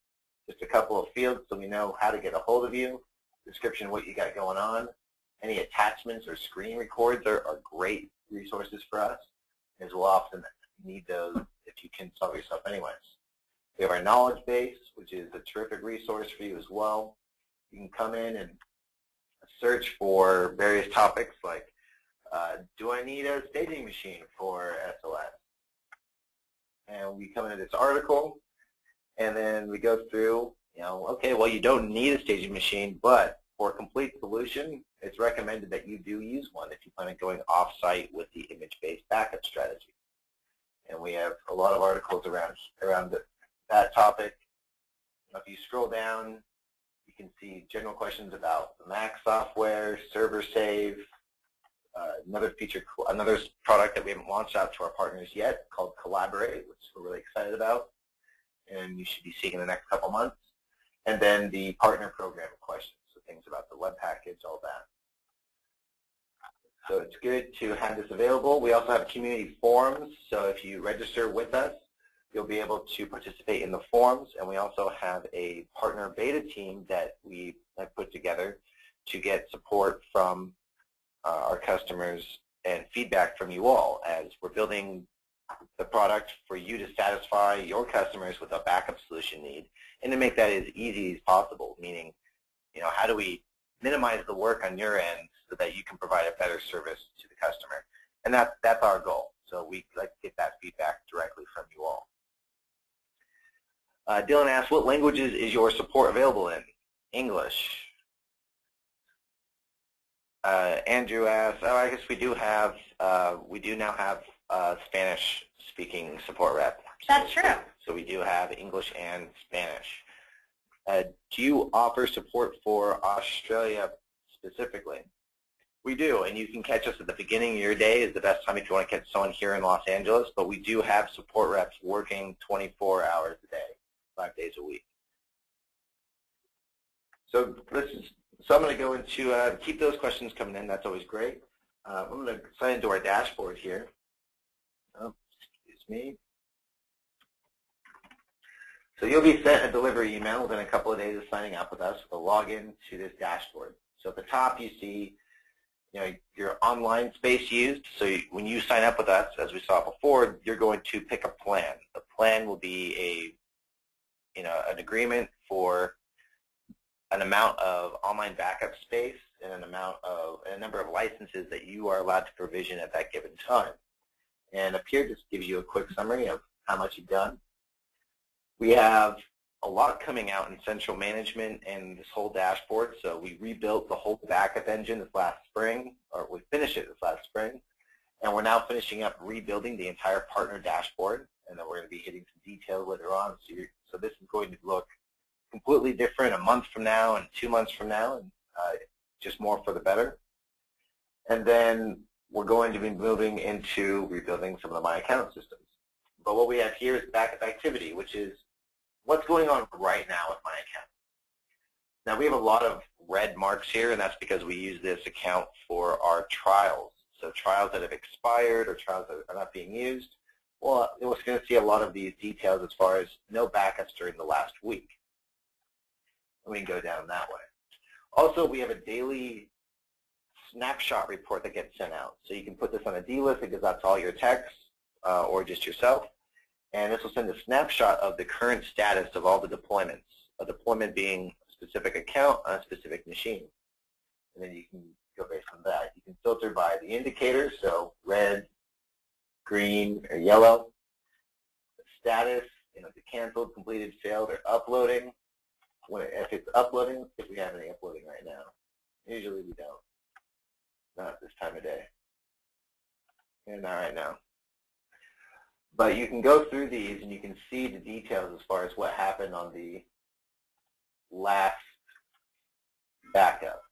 Just a couple of fields so we know how to get a hold of you. Description of what you got going on. Any attachments or screen records are great resources for us, as we'll often need those if you can solve yourself anyways. We have our knowledge base, which is a terrific resource for you as well. You can come in and search for various topics like, do I need a staging machine for SOS? And we come into this article, and then we go through, okay, well, you don't need a staging machine, but for a complete solution, it's recommended that you do use one if you plan on going off-site with the image-based backup strategy. And we have a lot of articles around that topic. If you scroll down, you can see general questions about the Mac software, server save, another product that we haven't launched out to our partners yet called Collaborate, which we're really excited about, and you should be seeing in the next couple months. And then the partner program questions, so things about the web package, all that. So it's good to have this available. We also have community forums, so if you register with us, you'll be able to participate in the forums, and we also have a partner beta team that we have put together to get support from our customers and feedback from you all as we're building the product for you to satisfy your customers with a backup solution need and to make that as easy as possible, meaning, how do we minimize the work on your end so that you can provide a better service to the customer? And that's our goal. So we like to get that feedback directly from you all. Dylan asks, what languages is your support available in? English. Andrew asks, I guess we do now have Spanish-speaking support rep. That's true. So we do have English and Spanish. Do you offer support for Australia specifically? We do, and you can catch us at the beginning of your day is the best time if you want to catch someone here in Los Angeles, but we do have support reps working 24 hours a day, 5 days a week. So I'm going to go into, keep those questions coming in. That's always great. I'm going to sign into our dashboard here. Oh, excuse me. So you'll be sent a delivery email within a couple of days of signing up with us with a login to this dashboard. So at the top you see your online space used. So when you sign up with us, as we saw before, you're going to pick a plan. The plan will be an agreement for an amount of online backup space and a number of licenses that you are allowed to provision at that given time. And up here just gives you a quick summary of how much you've done. We have a lot coming out in central management and this whole dashboard. So we rebuilt the whole backup engine this last spring, or we finished it this last spring, and we're now finishing up rebuilding the entire partner dashboard, and then we're going to be hitting some detail later on. So this is going to look completely different a month from now and 2 months from now, and just more for the better. And then we're going to be moving into rebuilding some of the My Account systems. But what we have here is backup activity, which is what's going on right now with My Account. Now we have a lot of red marks here, and that's because we use this account for our trials. So trials that have expired or trials that are not being used, Well, we're going to see a lot of these details as far as no backups during the last week. And we can go down that way. Also, we have a daily snapshot report that gets sent out. So you can put this on a D list because that's all your techs or just yourself. And this will send a snapshot of the current status of all the deployments, a deployment being a specific account on a specific machine. And then you can go based on that. You can filter by the indicators, so red, green, or yellow. The status, if it's canceled, completed, failed, or uploading. If it's uploading, if we have any uploading right now. Usually we don't. Not this time of day. And not right now. But you can go through these and you can see the details as far as what happened on the last backup.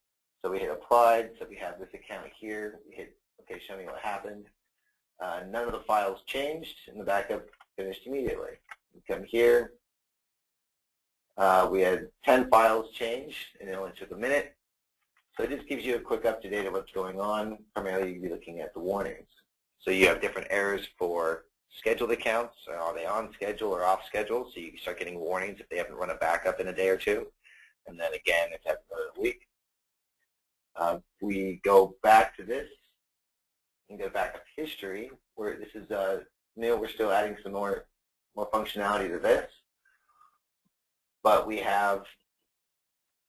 So we hit applied, so we have this account here. We hit, okay, show me what happened. None of the files changed, and the backup finished immediately. We come here. We had 10 files changed, and it only took a minute. So it just gives you a quick up-to-date of what's going on. Primarily, you'll be looking at the warnings. So you have different errors for scheduled accounts. Are they on schedule or off schedule? So you start getting warnings if they haven't run a backup in a day or two. And then again, if that's a week. We go back to this and go back to history, where this is new. We're still adding some more functionality to this. But we have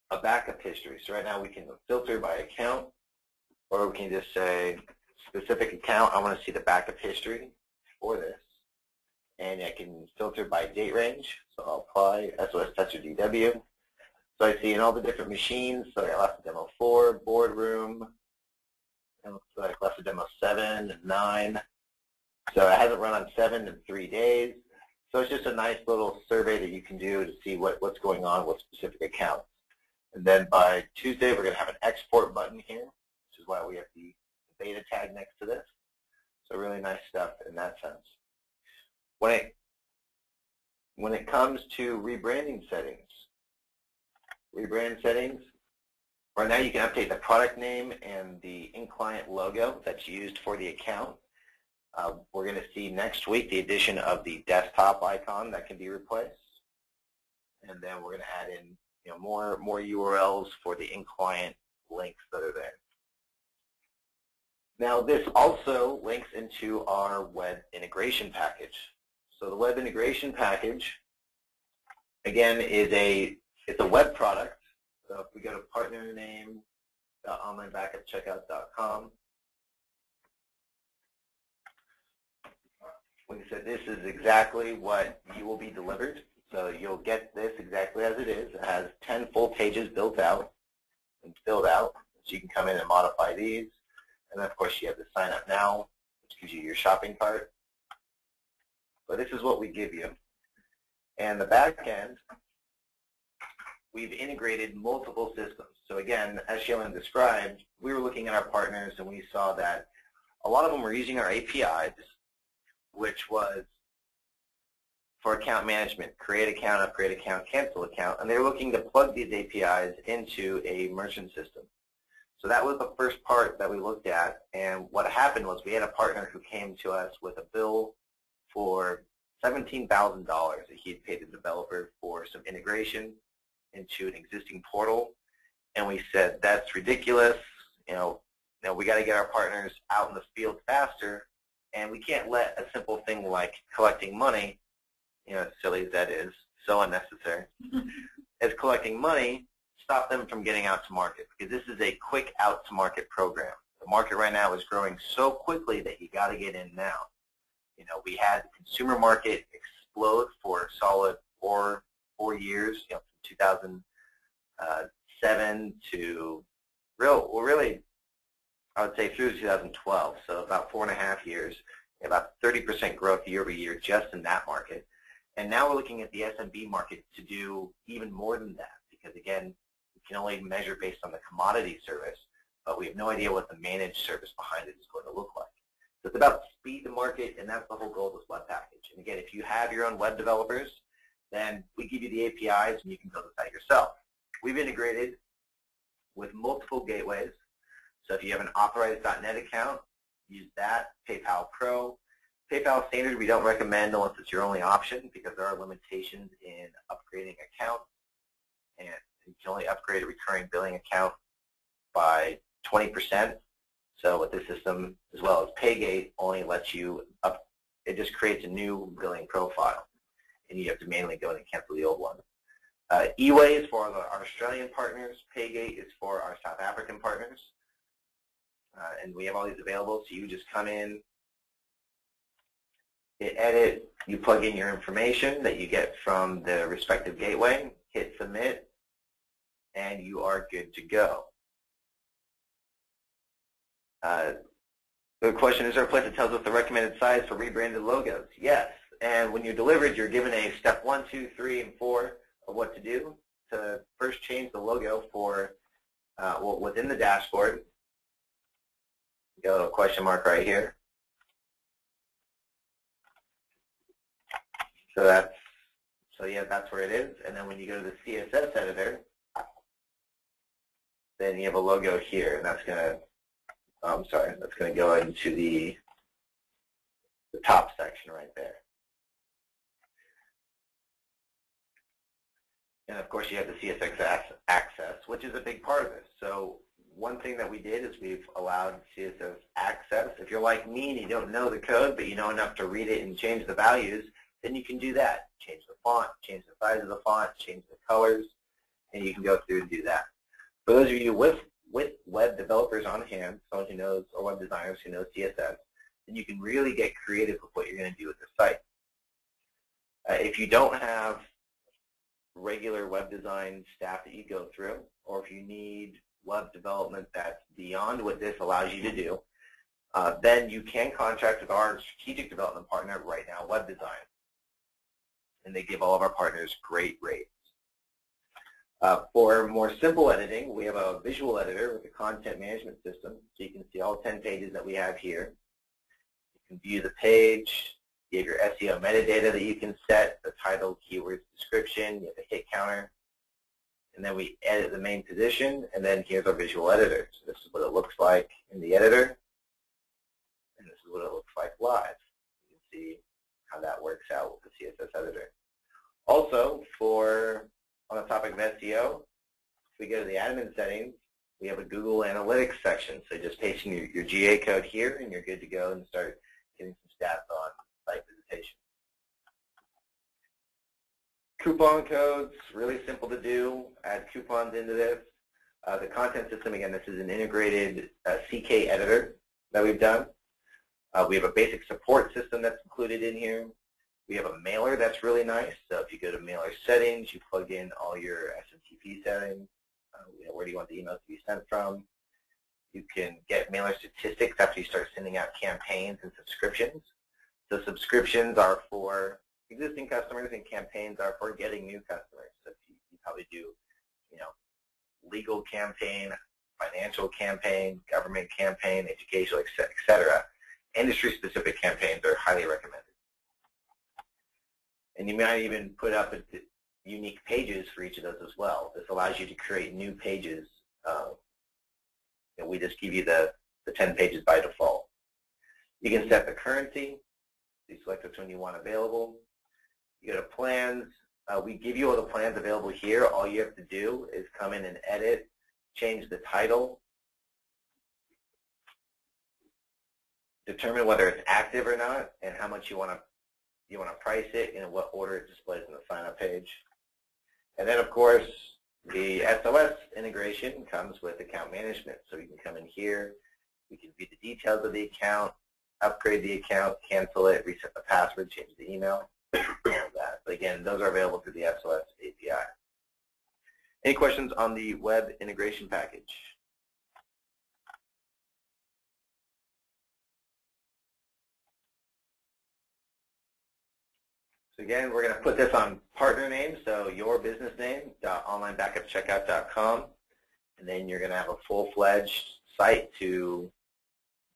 a backup history. So right now we can filter by account, or we can just say specific account. I want to see the backup history for this. And I can filter by date range. So I'll apply SOS Tester DW. So I see in all the different machines, so I got lots of demo 4, boardroom, and looks like lots of demo 7 and 9. So it hasn't run on 7 in 3 days. So it's just a nice little survey that you can do to see what's going on with specific accounts. And then by Tuesday, we're going to have an export button here, which is why we have the beta tag next to this. So really nice stuff in that sense. When it comes to rebranding settings, right now you can update the product name and the in-client logo that's used for the account. We're going to see next week the addition of the desktop icon that can be replaced. And then we're going to add in more URLs for the in-client links that are there. Now this also links into our web integration package. So the web integration package, again, it's a web product. So if we go to partnername.onlinebackupcheckout.com, like I said, this is exactly what you will be delivered. So you'll get this exactly as it is. It has 10 full pages built out and filled out. So you can come in and modify these. And then, of course, you have the sign up now, which gives you your shopping cart. But this is what we give you. And the back end, we've integrated multiple systems. So again, as Sheilin described, we were looking at our partners and we saw that a lot of them were using our APIs, which was for account management, create account, upgrade account, cancel account, and they're looking to plug these APIs into a merchant system. So that was the first part that we looked at, and what happened was we had a partner who came to us with a bill for $17,000 that he had paid the developer for some integration into an existing portal, and we said, that's ridiculous, we got to get our partners out in the field faster, and we can't let a simple thing like collecting money, as silly as that is, so unnecessary, as collecting money, stop them from getting out to market, because this is a quick out to market program. The market right now is growing so quickly that you got to get in now. We had the consumer market explode for a solid four years, from 2007 to really, I would say through 2012, so about 4.5 years, about 30% growth year over year just in that market. And now we're looking at the SMB market to do even more than that, because again, we can only measure based on the commodity service, but we have no idea what the managed service behind it is going to look like. So it's about speed to market, and that's the whole goal of this web package. And again, if you have your own web developers, then we give you the APIs and you can build the site yourself. We've integrated with multiple gateways. So if you have an authorized .NET account, use that, PayPal Pro, PayPal standard we don't recommend unless it's your only option because there are limitations in upgrading accounts, and you can only upgrade a recurring billing account by 20%. So with this system, as well as Paygate, only lets you up. It just creates a new billing profile, and you have to manually go in and cancel the old one. eWay is for our Australian partners. Paygate is for our South African partners. And we have all these available, so you just come in, hit edit, you plug in your information that you get from the respective gateway, hit submit, and you are good to go. The question, is there a place that tells us the recommended size for rebranded logos? Yes. And when you're delivered, you're given a step 1, 2, 3, and 4 of what to do. To first change the logo for within the dashboard. Got a little question mark right here. So yeah, that's where it is. And then when you go to the CSS editor, then you have a logo here, and that's gonna that's gonna go into the top section right there. And of course you have the CSS access, which is a big part of this. So one thing that we did is we've allowed CSS access. If you're like me and you don't know the code, but you know enough to read it and change the values, then you can do that. Change the font, change the size of the font, change the colors, and you can go through and do that. For those of you with web developers on hand, someone who knows, or web designers who know CSS, then you can really get creative with what you're going to do with the site. If you don't have regular web design staff that you go through, or if you need web development that's beyond what this allows you to do, then you can contract with our strategic development partner right now, Web Design. And they give all of our partners great rates. For more simple editing, we have a visual editor with a content management system. So you can see all 10 pages that we have here. You can view the page. You have your SEO metadata that you can set, the title, keywords, description. You have the hit counter. And then we edit the main position, and then here's our visual editor. So this is what it looks like in the editor, and this is what it looks like live. You can see how that works out with the CSS editor. Also, on the topic of SEO, if we go to the admin settings, we have a Google Analytics section. So just paste in your GA code here, and you're good to go and start getting some stats on site visitation. Coupon codes, really simple to do. Add coupons into this. The content system, again, this is an integrated CK editor that we've done. We have a basic support system that's included in here. We have a mailer that's really nice. So if you go to mailer settings, you plug in all your SMTP settings. Where do you want the emails to be sent from? You can get mailer statistics after you start sending out campaigns and subscriptions. So subscriptions are for existing customers, and campaigns are for getting new customers. So you probably do, legal campaign, financial campaign, government campaign, educational, etc. Industry-specific campaigns are highly recommended. And you might even put up unique pages for each of those as well. This allows you to create new pages. And we just give you the 10 pages by default. You can set the currency. You select which one you want available. You go to plans. We give you all the plans available here. All you have to do is come in and edit, change the title, determine whether it's active or not, and how much you want to price it, and in what order it displays on the sign-up page. And then, of course, the SOS integration comes with account management. So you can come in here, we can view the details of the account, upgrade the account, cancel it, reset the password, change the email, all of that. But again, those are available through the SOS API. Any questions on the web integration package? So again, we're going to put this on partner name, so your business name, .onlinebackupcheckout.com, and then you're going to have a full-fledged site to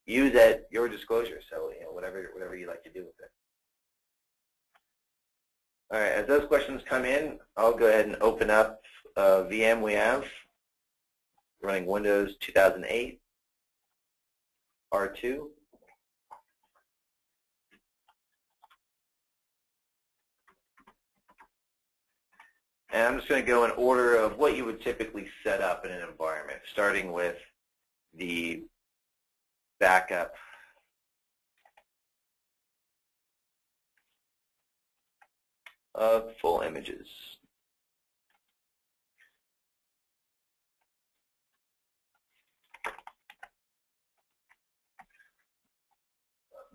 use at your disclosure, so whatever you like to do with it. All right, as those questions come in, I'll go ahead and open up a VM we have running Windows 2008, R2. And I'm just going to go in order of what you would typically set up in an environment, starting with the backup of full images.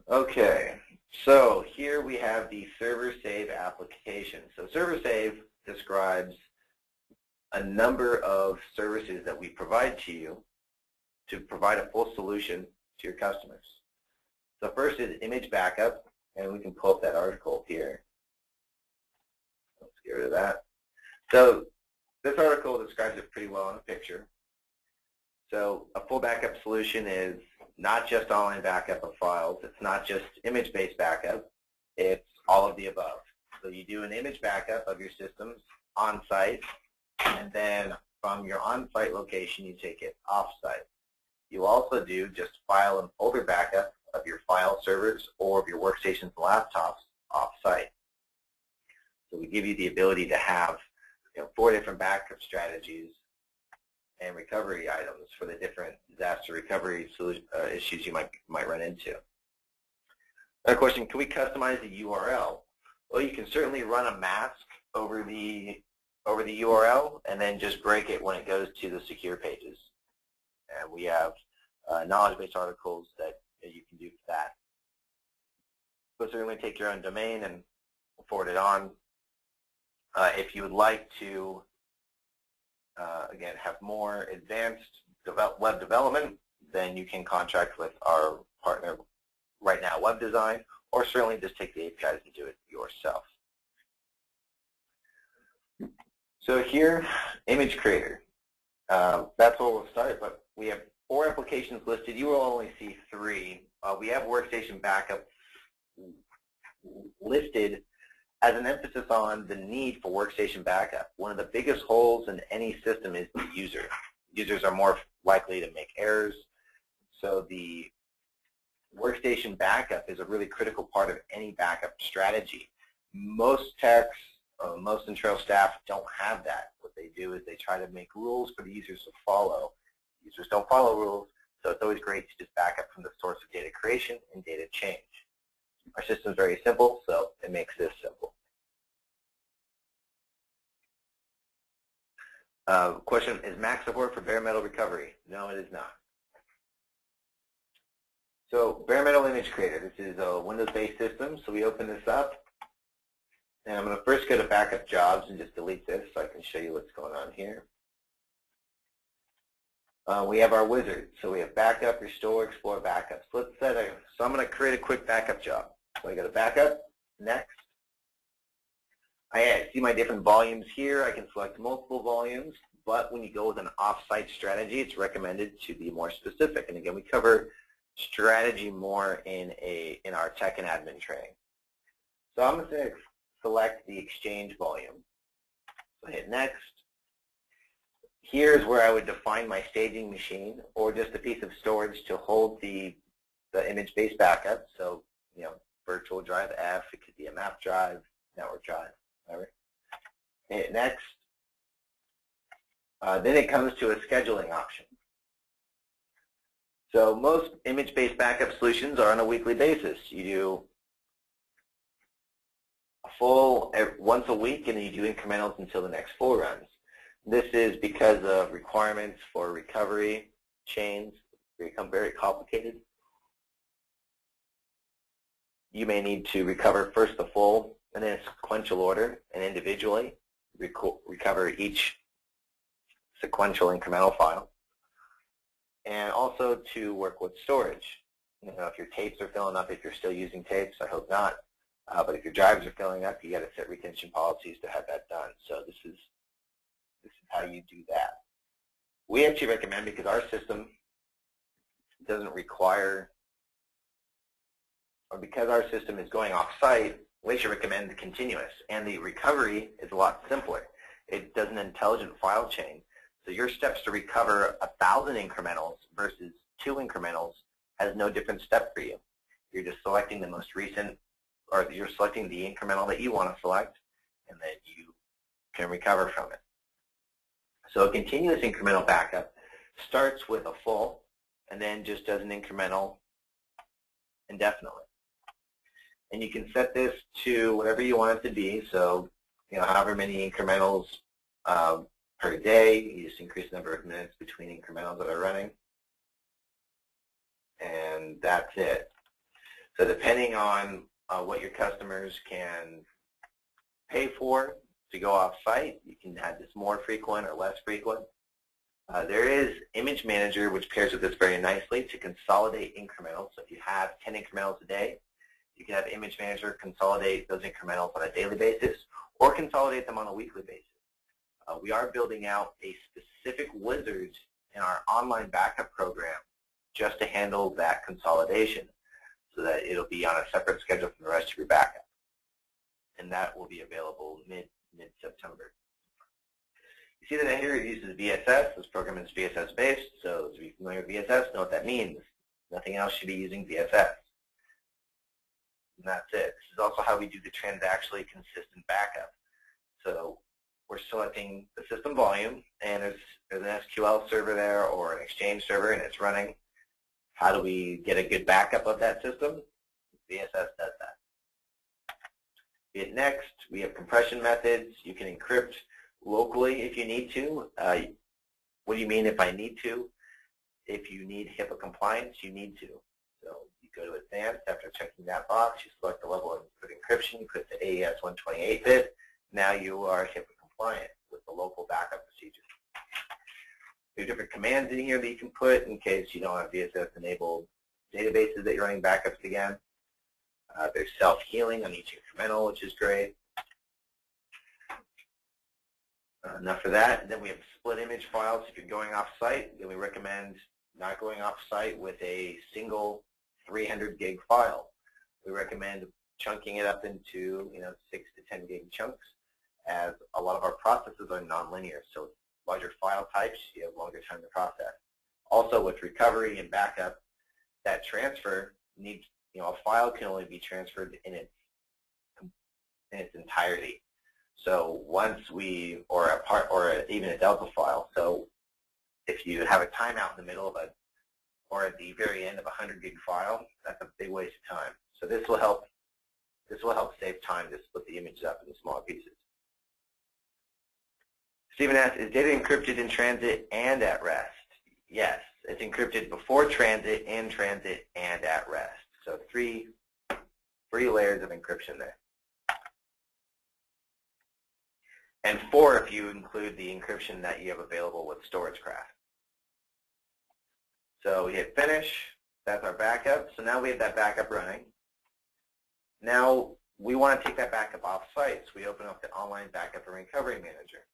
Okay, so here we have the server save application. So server save describes a number of services that we provide to you to provide a full solution to your customers. So first is image backup, and we can pull up that article here. Let's get rid of that. So this article describes it pretty well in a picture. So a full backup solution is not just online backup of files. It's not just image-based backup. It's all of the above. So you do an image backup of your systems on-site, and then from your on-site location, you take it off-site. You also do just file and folder backup of your file servers or of your workstations and laptops off-site. So we give you the ability to have 4 different backup strategies and recovery items for the different disaster recovery issues you might run into. Another question, can we customize the URL? Well, you can certainly run a mask over the URL and then just break it when it goes to the secure pages. And we have knowledge-based articles that you can do for that. But certainly take your own domain and forward it on. If you would like to again, have more advanced web development, then you can contract with our partner right now, Web Design, or certainly just take the APIs and do it yourself. So here, Image Creator. That's where we'll start, but we have 4 applications listed. You will only see 3. We have Workstation Backup listed as an emphasis on the need for workstation backup. One of the biggest holes in any system is the user. Users are more likely to make errors, so the workstation backup is a really critical part of any backup strategy. Most techs, most internal staff don't have that. What they do is they try to make rules for the users to follow. Users don't follow rules, so it's always great to just back up from the source of data creation and data change. Our system is very simple, so it makes this simple. Question, is Mac support for bare metal recovery? No, it is not. So bare metal image creator, this is a Windows-based system, so we open this up. And I'm going to first go to backup jobs and just delete this so I can show you what's going on here. We have our wizard, so we have backup, restore, explore, backup. So I'm going to create a quick backup job. So I go to backup, next. I see my different volumes here. I can select multiple volumes, but when you go with an off-site strategy, it's recommended to be more specific. And again, we cover strategy more in our tech and admin training. So I'm going to select the exchange volume. So hit next. Here's where I would define my staging machine or just a piece of storage to hold the image-based backup. So, virtual drive F, it could be a map drive, network drive, whatever. Hit next. Then it comes to a scheduling option. So most image-based backup solutions are on a weekly basis. You do a full once a week, and then you do incrementals until the next full runs. This is because of requirements for recovery chains become very complicated. You may need to recover first the full, and then in sequential order, and individually recover each sequential incremental file. And also to work with storage. If your tapes are filling up, if you're still using tapes, I hope not. But if your drives are filling up, you got to set retention policies to have that done. So this is how you do that. We actually recommend, because our system doesn't require, or because our system is going off-site, we should recommend the continuous. And the recovery is a lot simpler. It does an intelligent file chain. So your steps to recover 1,000 incrementals versus 2 incrementals has no different step for you. You're just selecting the most recent, or you're selecting the incremental that you want to select, and then you can recover from it. So a continuous incremental backup starts with a full and then just does an incremental indefinitely. And you can set this to whatever you want it to be. So, however many incrementals per day, you just increase the number of minutes between incrementals that are running. And that's it. So depending on what your customers can pay for to go off-site, you can have this more frequent or less frequent. There is Image Manager, which pairs with this very nicely to consolidate incrementals. So if you have 10 incrementals a day, you can have Image Manager consolidate those incrementals on a daily basis or consolidate them on a weekly basis. We are building out a specific wizard in our online backup program just to handle that consolidation so that it'll be on a separate schedule from the rest of your backup. And that will be available mid-September. You see that here it uses VSS. This program is VSS based, so those of you familiar with VSS know what that means. Nothing else should be using VSS. And that's it. This is also how we do the transactionally consistent backup. So we're selecting the system volume, and there's an SQL server there or an Exchange server, and it's running. How do we get a good backup of that system? VSS does that. Hit next. We have compression methods. You can encrypt locally if you need to. What do you mean if I need to? If you need HIPAA compliance, you need to. So you go to Advanced. After checking that box, you select the level of encryption. You put the AES 128-bit. Now you are HIPAA compliant with the local backup procedure. There are different commands in here that you can put in case you don't have VSS-enabled databases that you're running backups again. There's self-healing on each incremental, which is great. Enough for that. Then we have split image files. If you're going off-site, then we recommend not going off-site with a single 300 gig file. We recommend chunking it up into 6 to 10 gig chunks, as a lot of our processes are nonlinear. So larger file types, you have longer time to process. Also, with recovery and backup, that transfer needs, a file can only be transferred in its entirety. So once or a part, or even a Delta file. So if you have a timeout in the middle of or at the very end of a 100 gig file, that's a big waste of time. So this will help save time to split the images up into smaller pieces. Stephen asks, is data encrypted in transit and at rest? Yes, it's encrypted before transit, in transit, and at rest. So three layers of encryption there. And 4 if you include the encryption that you have available with StorageCraft. So we hit finish. That's our backup. So now we have that backup running. Now we want to take that backup off-site. So we open up the Online Backup and Recovery Manager.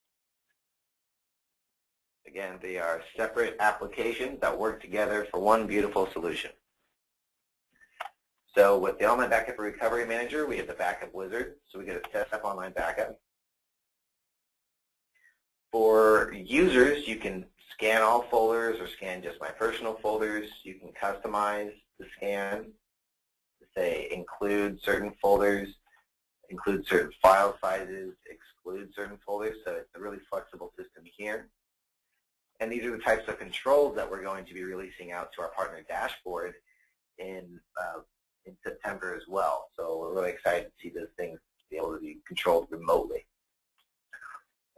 Again, they are separate applications that work together for one beautiful solution. So with the Online Backup and Recovery Manager, we have the Backup Wizard. So we get a set up online backup. For users, you can scan all folders or scan just my personal folders. You can customize the scan to say include certain folders, include certain file sizes, exclude certain folders. So it's a really flexible system here. And these are the types of controls that we're going to be releasing out to our partner dashboard in September as well. So we're really excited to see those things be able to be controlled remotely.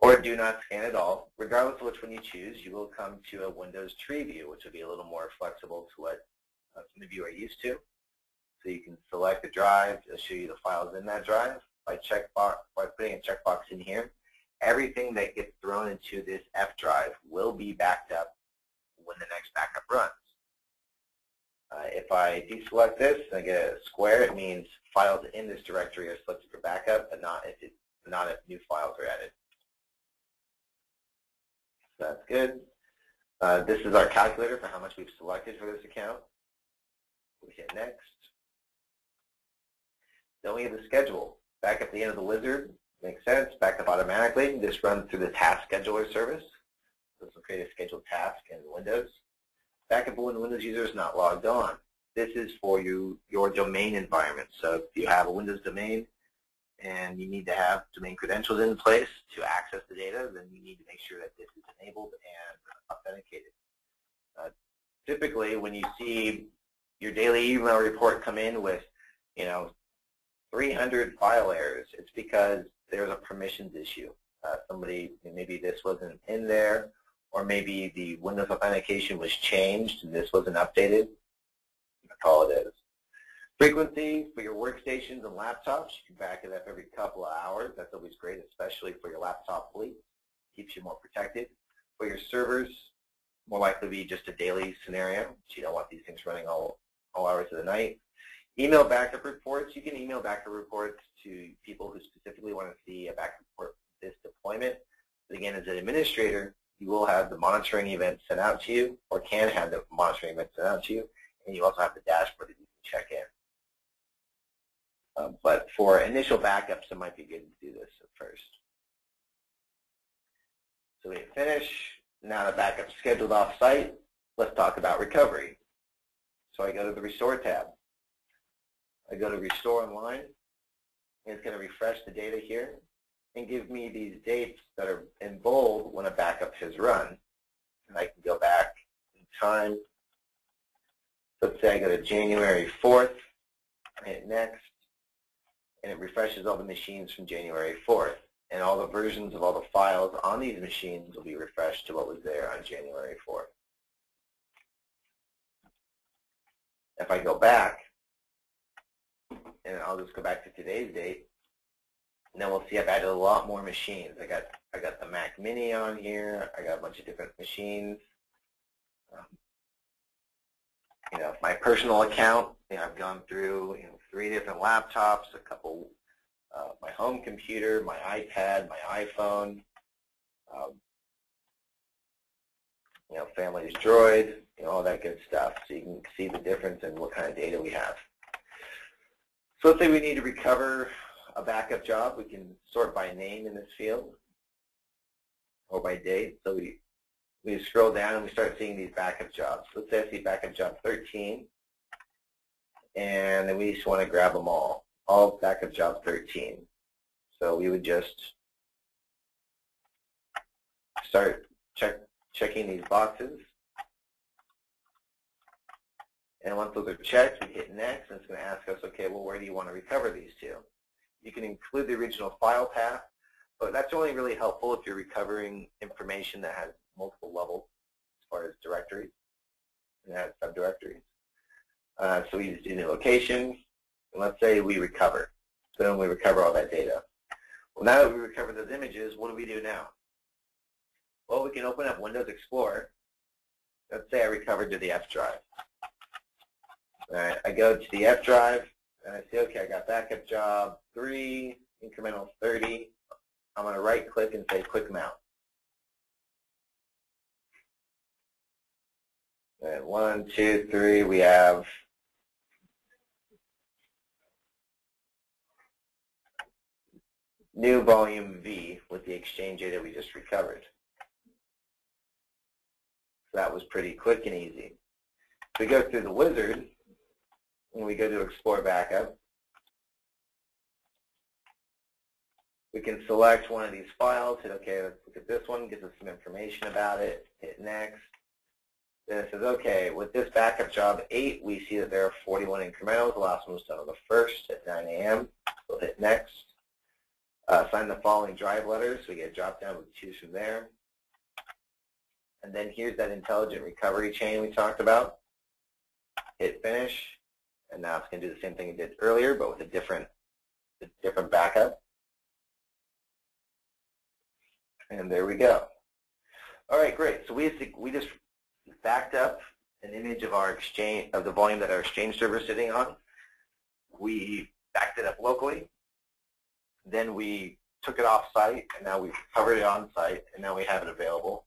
Or do not scan at all. Regardless of which one you choose, you will come to a Windows tree view, which will be a little more flexible to what some of you are used to. So you can select a drive. It'll show you the files in that drive by putting a checkbox in here. Everything that gets thrown into this F drive will be backed up when the next backup runs. If I deselect this and I get a square, it means files in this directory are selected for backup, but not if new files are added. So that's good. This is our calculator for how much we've selected for this account. We hit next. Then we have the schedule. Back at the end of the wizard. Makes sense. Back up automatically. This runs through the task scheduler service. So this will create a scheduled task in Windows. Backup when the Windows user is not logged on. This is for your domain environment. So if you have a Windows domain and you need to have domain credentials in place to access the data, then you need to make sure that this is enabled and authenticated. Typically, when you see your daily email report come in with, 300 file errors, it's because there's a permissions issue. Somebody, maybe this wasn't in there, or maybe the Windows authentication was changed and this wasn't updated. That's all it is. Frequency for your workstations and laptops, you can back it up every couple of hours. That's always great, especially for your laptop fleet. Keeps you more protected. For your servers, more likely to be just a daily scenario, so you don't want these things running all hours of the night. Email backup reports. You can email backup reports to people who specifically want to see a backup report for this deployment. But again, as an administrator, you will have the monitoring events sent out to you, or can have the monitoring events sent out to you, and you also have the dashboard that you can check in. But for initial backups, it might be good to do this at first. So we finish. Now the backup's scheduled off-site. Let's talk about recovery. So I go to the Restore tab. I go to Restore Online, and it's going to refresh the data here and give me these dates that are in bold when a backup has run. And I can go back in time. Let's say I go to January 4th, hit Next, and it refreshes all the machines from January 4th. And all the versions of all the files on these machines will be refreshed to what was there on January 4th. If I go back, and I'll just go back to today's date, and then we'll see I've added a lot more machines. I got the Mac Mini on here. I got a bunch of different machines. My personal account, I've gone through 3 different laptops, a couple, my home computer, my iPad, my iPhone, family's Droid, all that good stuff. So you can see the difference in what kind of data we have. So let's say we need to recover a backup job. We can sort by name in this field or by date. So we scroll down and we start seeing these backup jobs. Let's say I see backup job 13, and then we just want to grab them all backup job 13. So we would just start checking these boxes. And once those are checked, we hit Next, and it's going to ask us, okay, well, where do you want to recover these to? You can include the original file path, but that's only really helpful if you're recovering information that has multiple levels as far as directories and has subdirectories. So we just do new location, and let's say we recover. So then we recover all that data. Well, now that we recover those images, what do we do now? Well, we can open up Windows Explorer. Let's say I recovered to the F drive. All right, I go to the F drive, and I say, okay, I got backup job 3, incremental 30. I'm going to right-click and say Quick Mount. All right, 1, 2, 3, we have new volume V with the Exchange data we just recovered. So that was pretty quick and easy. We go through the wizard, and we go to Explore Backup. We can select one of these files, hit OK, let's look at this one, gives us some information about it, hit Next. Then it says, okay, with this backup job 8, we see that there are 41 incrementals. The last one was done on the 1st at 9 a.m. We'll hit Next. Sign the following drive letters. So we get a drop down, we can choose from there. And then here's that intelligent recovery chain we talked about. Hit Finish. And now it's going to do the same thing it did earlier, but with a different backup. And there we go. All right, great. So we just backed up an image of our Exchange, of the volume that our Exchange server is sitting on. We backed it up locally. Then we took it off-site, and now we've covered it on-site, and now we have it available.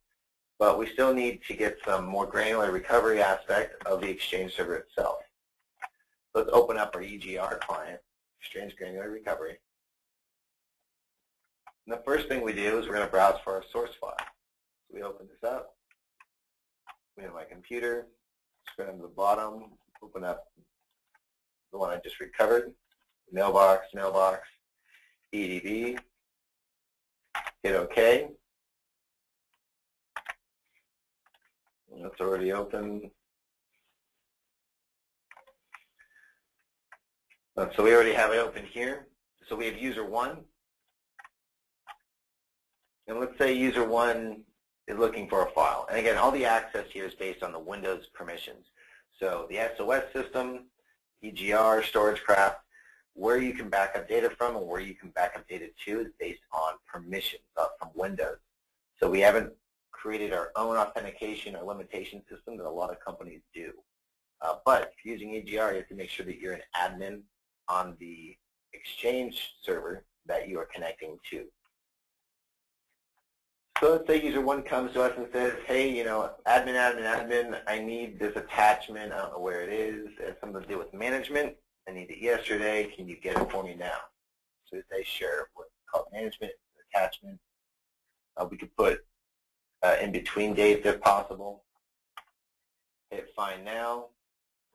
But we still need to get some more granular recovery aspect of the Exchange server itself. Let's open up our EGR client, Exchange Granular Recovery. And the first thing we do is we're going to browse for our source file. So we open this up. We have my computer. Scroll down to the bottom. Open up the one I just recovered. Mailbox. EDB, hit OK. That's already open. So we already have it open here. So we have user 1. And let's say user 1 is looking for a file. And again, all the access here is based on the Windows permissions. So the SOS system, EGR, StorageCraft, where you can back up data from and where you can back up data to is based on permissions from Windows. So we haven't created our own authentication or limitation system that a lot of companies do. But if you're using EGR, you have to make sure that you're an admin on the Exchange server that you are connecting to. So let's say user 1 comes to us and says, hey, admin, I need this attachment. I don't know where it is. It has something to do with management. I need it yesterday. Can you get it for me now? So we say, sure. What's called management attachment. We could put in between dates if possible. Hit find now.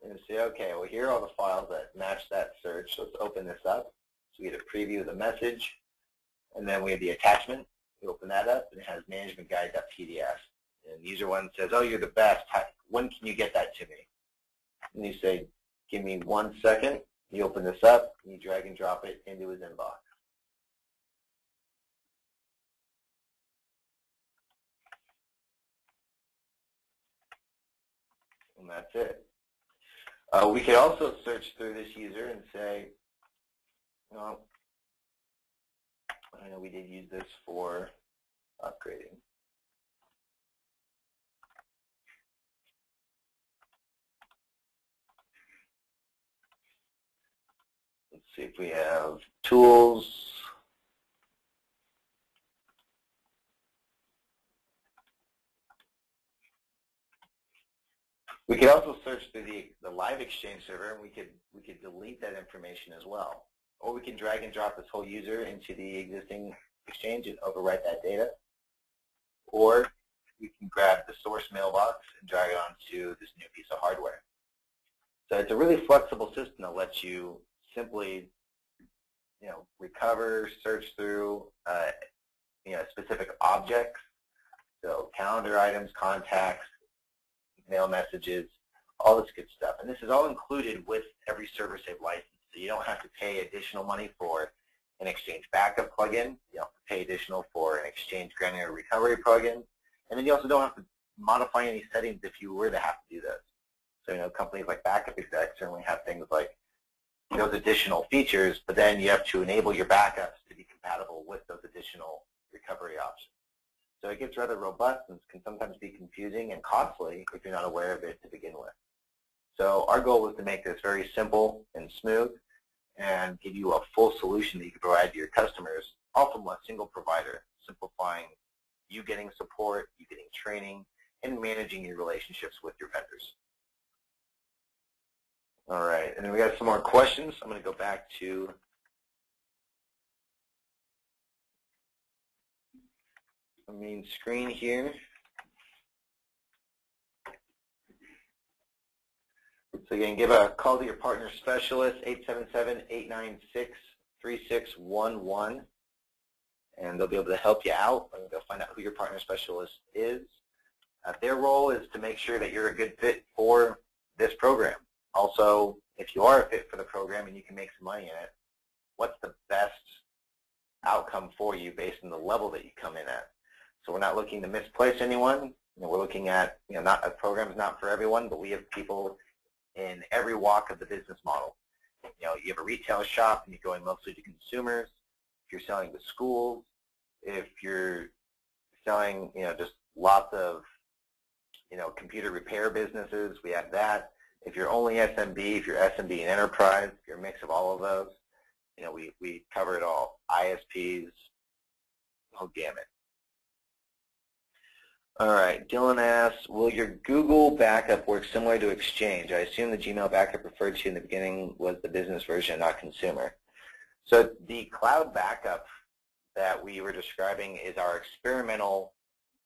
And say, okay, well, here are all the files that match that search. So let's open this up. So we get a preview of the message. And then we have the attachment. We open that up, and it has managementguide.pdf. And user 1 says, oh, you're the best. When can you get that to me? And you say, give me 1 second. You open this up, and you drag and drop it into his inbox. And that's it. We could also search through this user and say, well, I know we did use this for upgrading. Let's see if we have tools. We could also search through the live Exchange server, and we could delete that information as well. Or we can drag and drop this whole user into the existing Exchange and overwrite that data. Or we can grab the source mailbox and drag it onto this new piece of hardware. So it's a really flexible system that lets you simply, recover, search through, specific objects. So calendar items, contacts, mail messages, all this good stuff. And this is all included with every ServerSafe license. So you don't have to pay additional money for an Exchange backup plugin. You don't have to pay additional for an Exchange granular recovery plugin. And then you also don't have to modify any settings if you were to have to do this. So, companies like Backup Exec certainly have things like those additional features, but then you have to enable your backups to be compatible with those additional recovery options. So it gets rather robust and can sometimes be confusing and costly if you're not aware of it to begin with. So our goal was to make this very simple and smooth and give you a full solution that you can provide to your customers, all from a single provider, simplifying you getting support, you getting training, and managing your relationships with your vendors. All right, and then we got some more questions. I'm going to go back to the main screen here. So again, give a call to your partner specialist, 877-896-3611, and they'll be able to help you out. They'll find out who your partner specialist is. Their role is to make sure that you're a good fit for this program. Also, if you are a fit for the program and you can make some money in it, what's the best outcome for you based on the level that you come in at? So we're not looking to misplace anyone. We're looking at, not a program's not for everyone, but we have people in every walk of the business model. You have a retail shop and you're going mostly to consumers. If you're selling to schools, if you're selling, just lots of, computer repair businesses, we have that. If you're only SMB, if you're SMB and enterprise, if you're a mix of all of those, we cover it all. ISPs, whole gamut. All right, Dylan asks, will your Google backup work similar to Exchange? I assume the Gmail backup referred to in the beginning was the business version, not consumer. So the cloud backup that we were describing is our experimental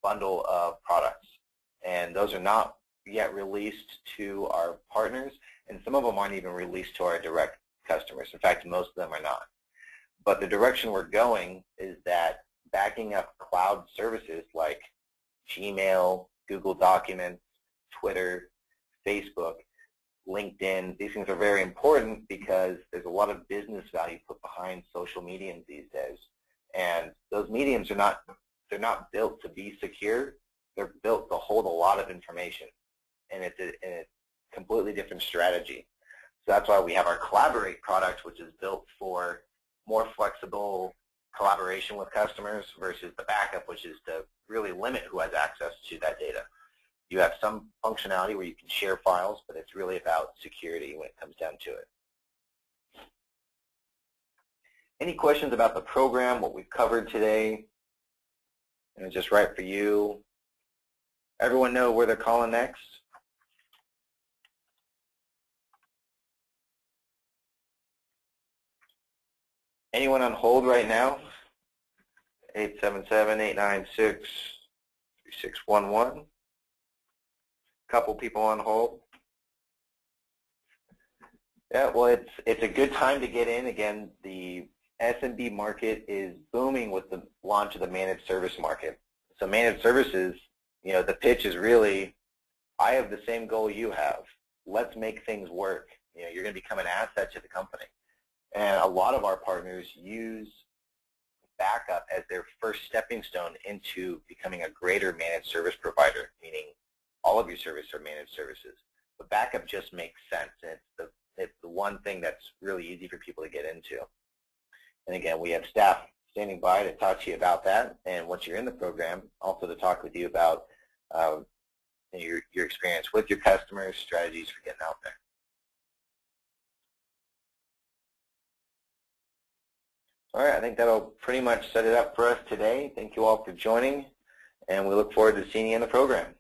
bundle of products. And those are not yet released to our partners, and some of them aren't even released to our direct customers. In fact, most of them are not. But the direction we're going is that backing up cloud services like Gmail, Google Documents, Twitter, Facebook, LinkedIn, these things are very important because there's a lot of business value put behind social mediums these days. And those mediums they're not built to be secure. They're built to hold a lot of information. And it's a completely different strategy. So that's why we have our Collaborate product, which is built for more flexible collaboration with customers versus the backup, which is to really limit who has access to that data. You have some functionality where you can share files, but it's really about security when it comes down to it. Any questions about the program, what we've covered today? And it's just right for you. Everyone know where they're calling next? Anyone on hold right now? 877-896-3611. Couple people on hold. Yeah, well, it's a good time to get in. Again, the SMB market is booming with the launch of the managed service market. So managed services, the pitch is really, I have the same goal you have. Let's make things work. You're going to become an asset to the company. And a lot of our partners use backup as their first stepping stone into becoming a greater managed service provider, meaning all of your services are managed services. But backup just makes sense, and it's the one thing that's really easy for people to get into. And again, we have staff standing by to talk to you about that, and once you're in the program, also to talk with you about your experience with your customers, strategies for getting out there. All right, I think that'll pretty much set it up for us today. Thank you all for joining, and we look forward to seeing you in the program.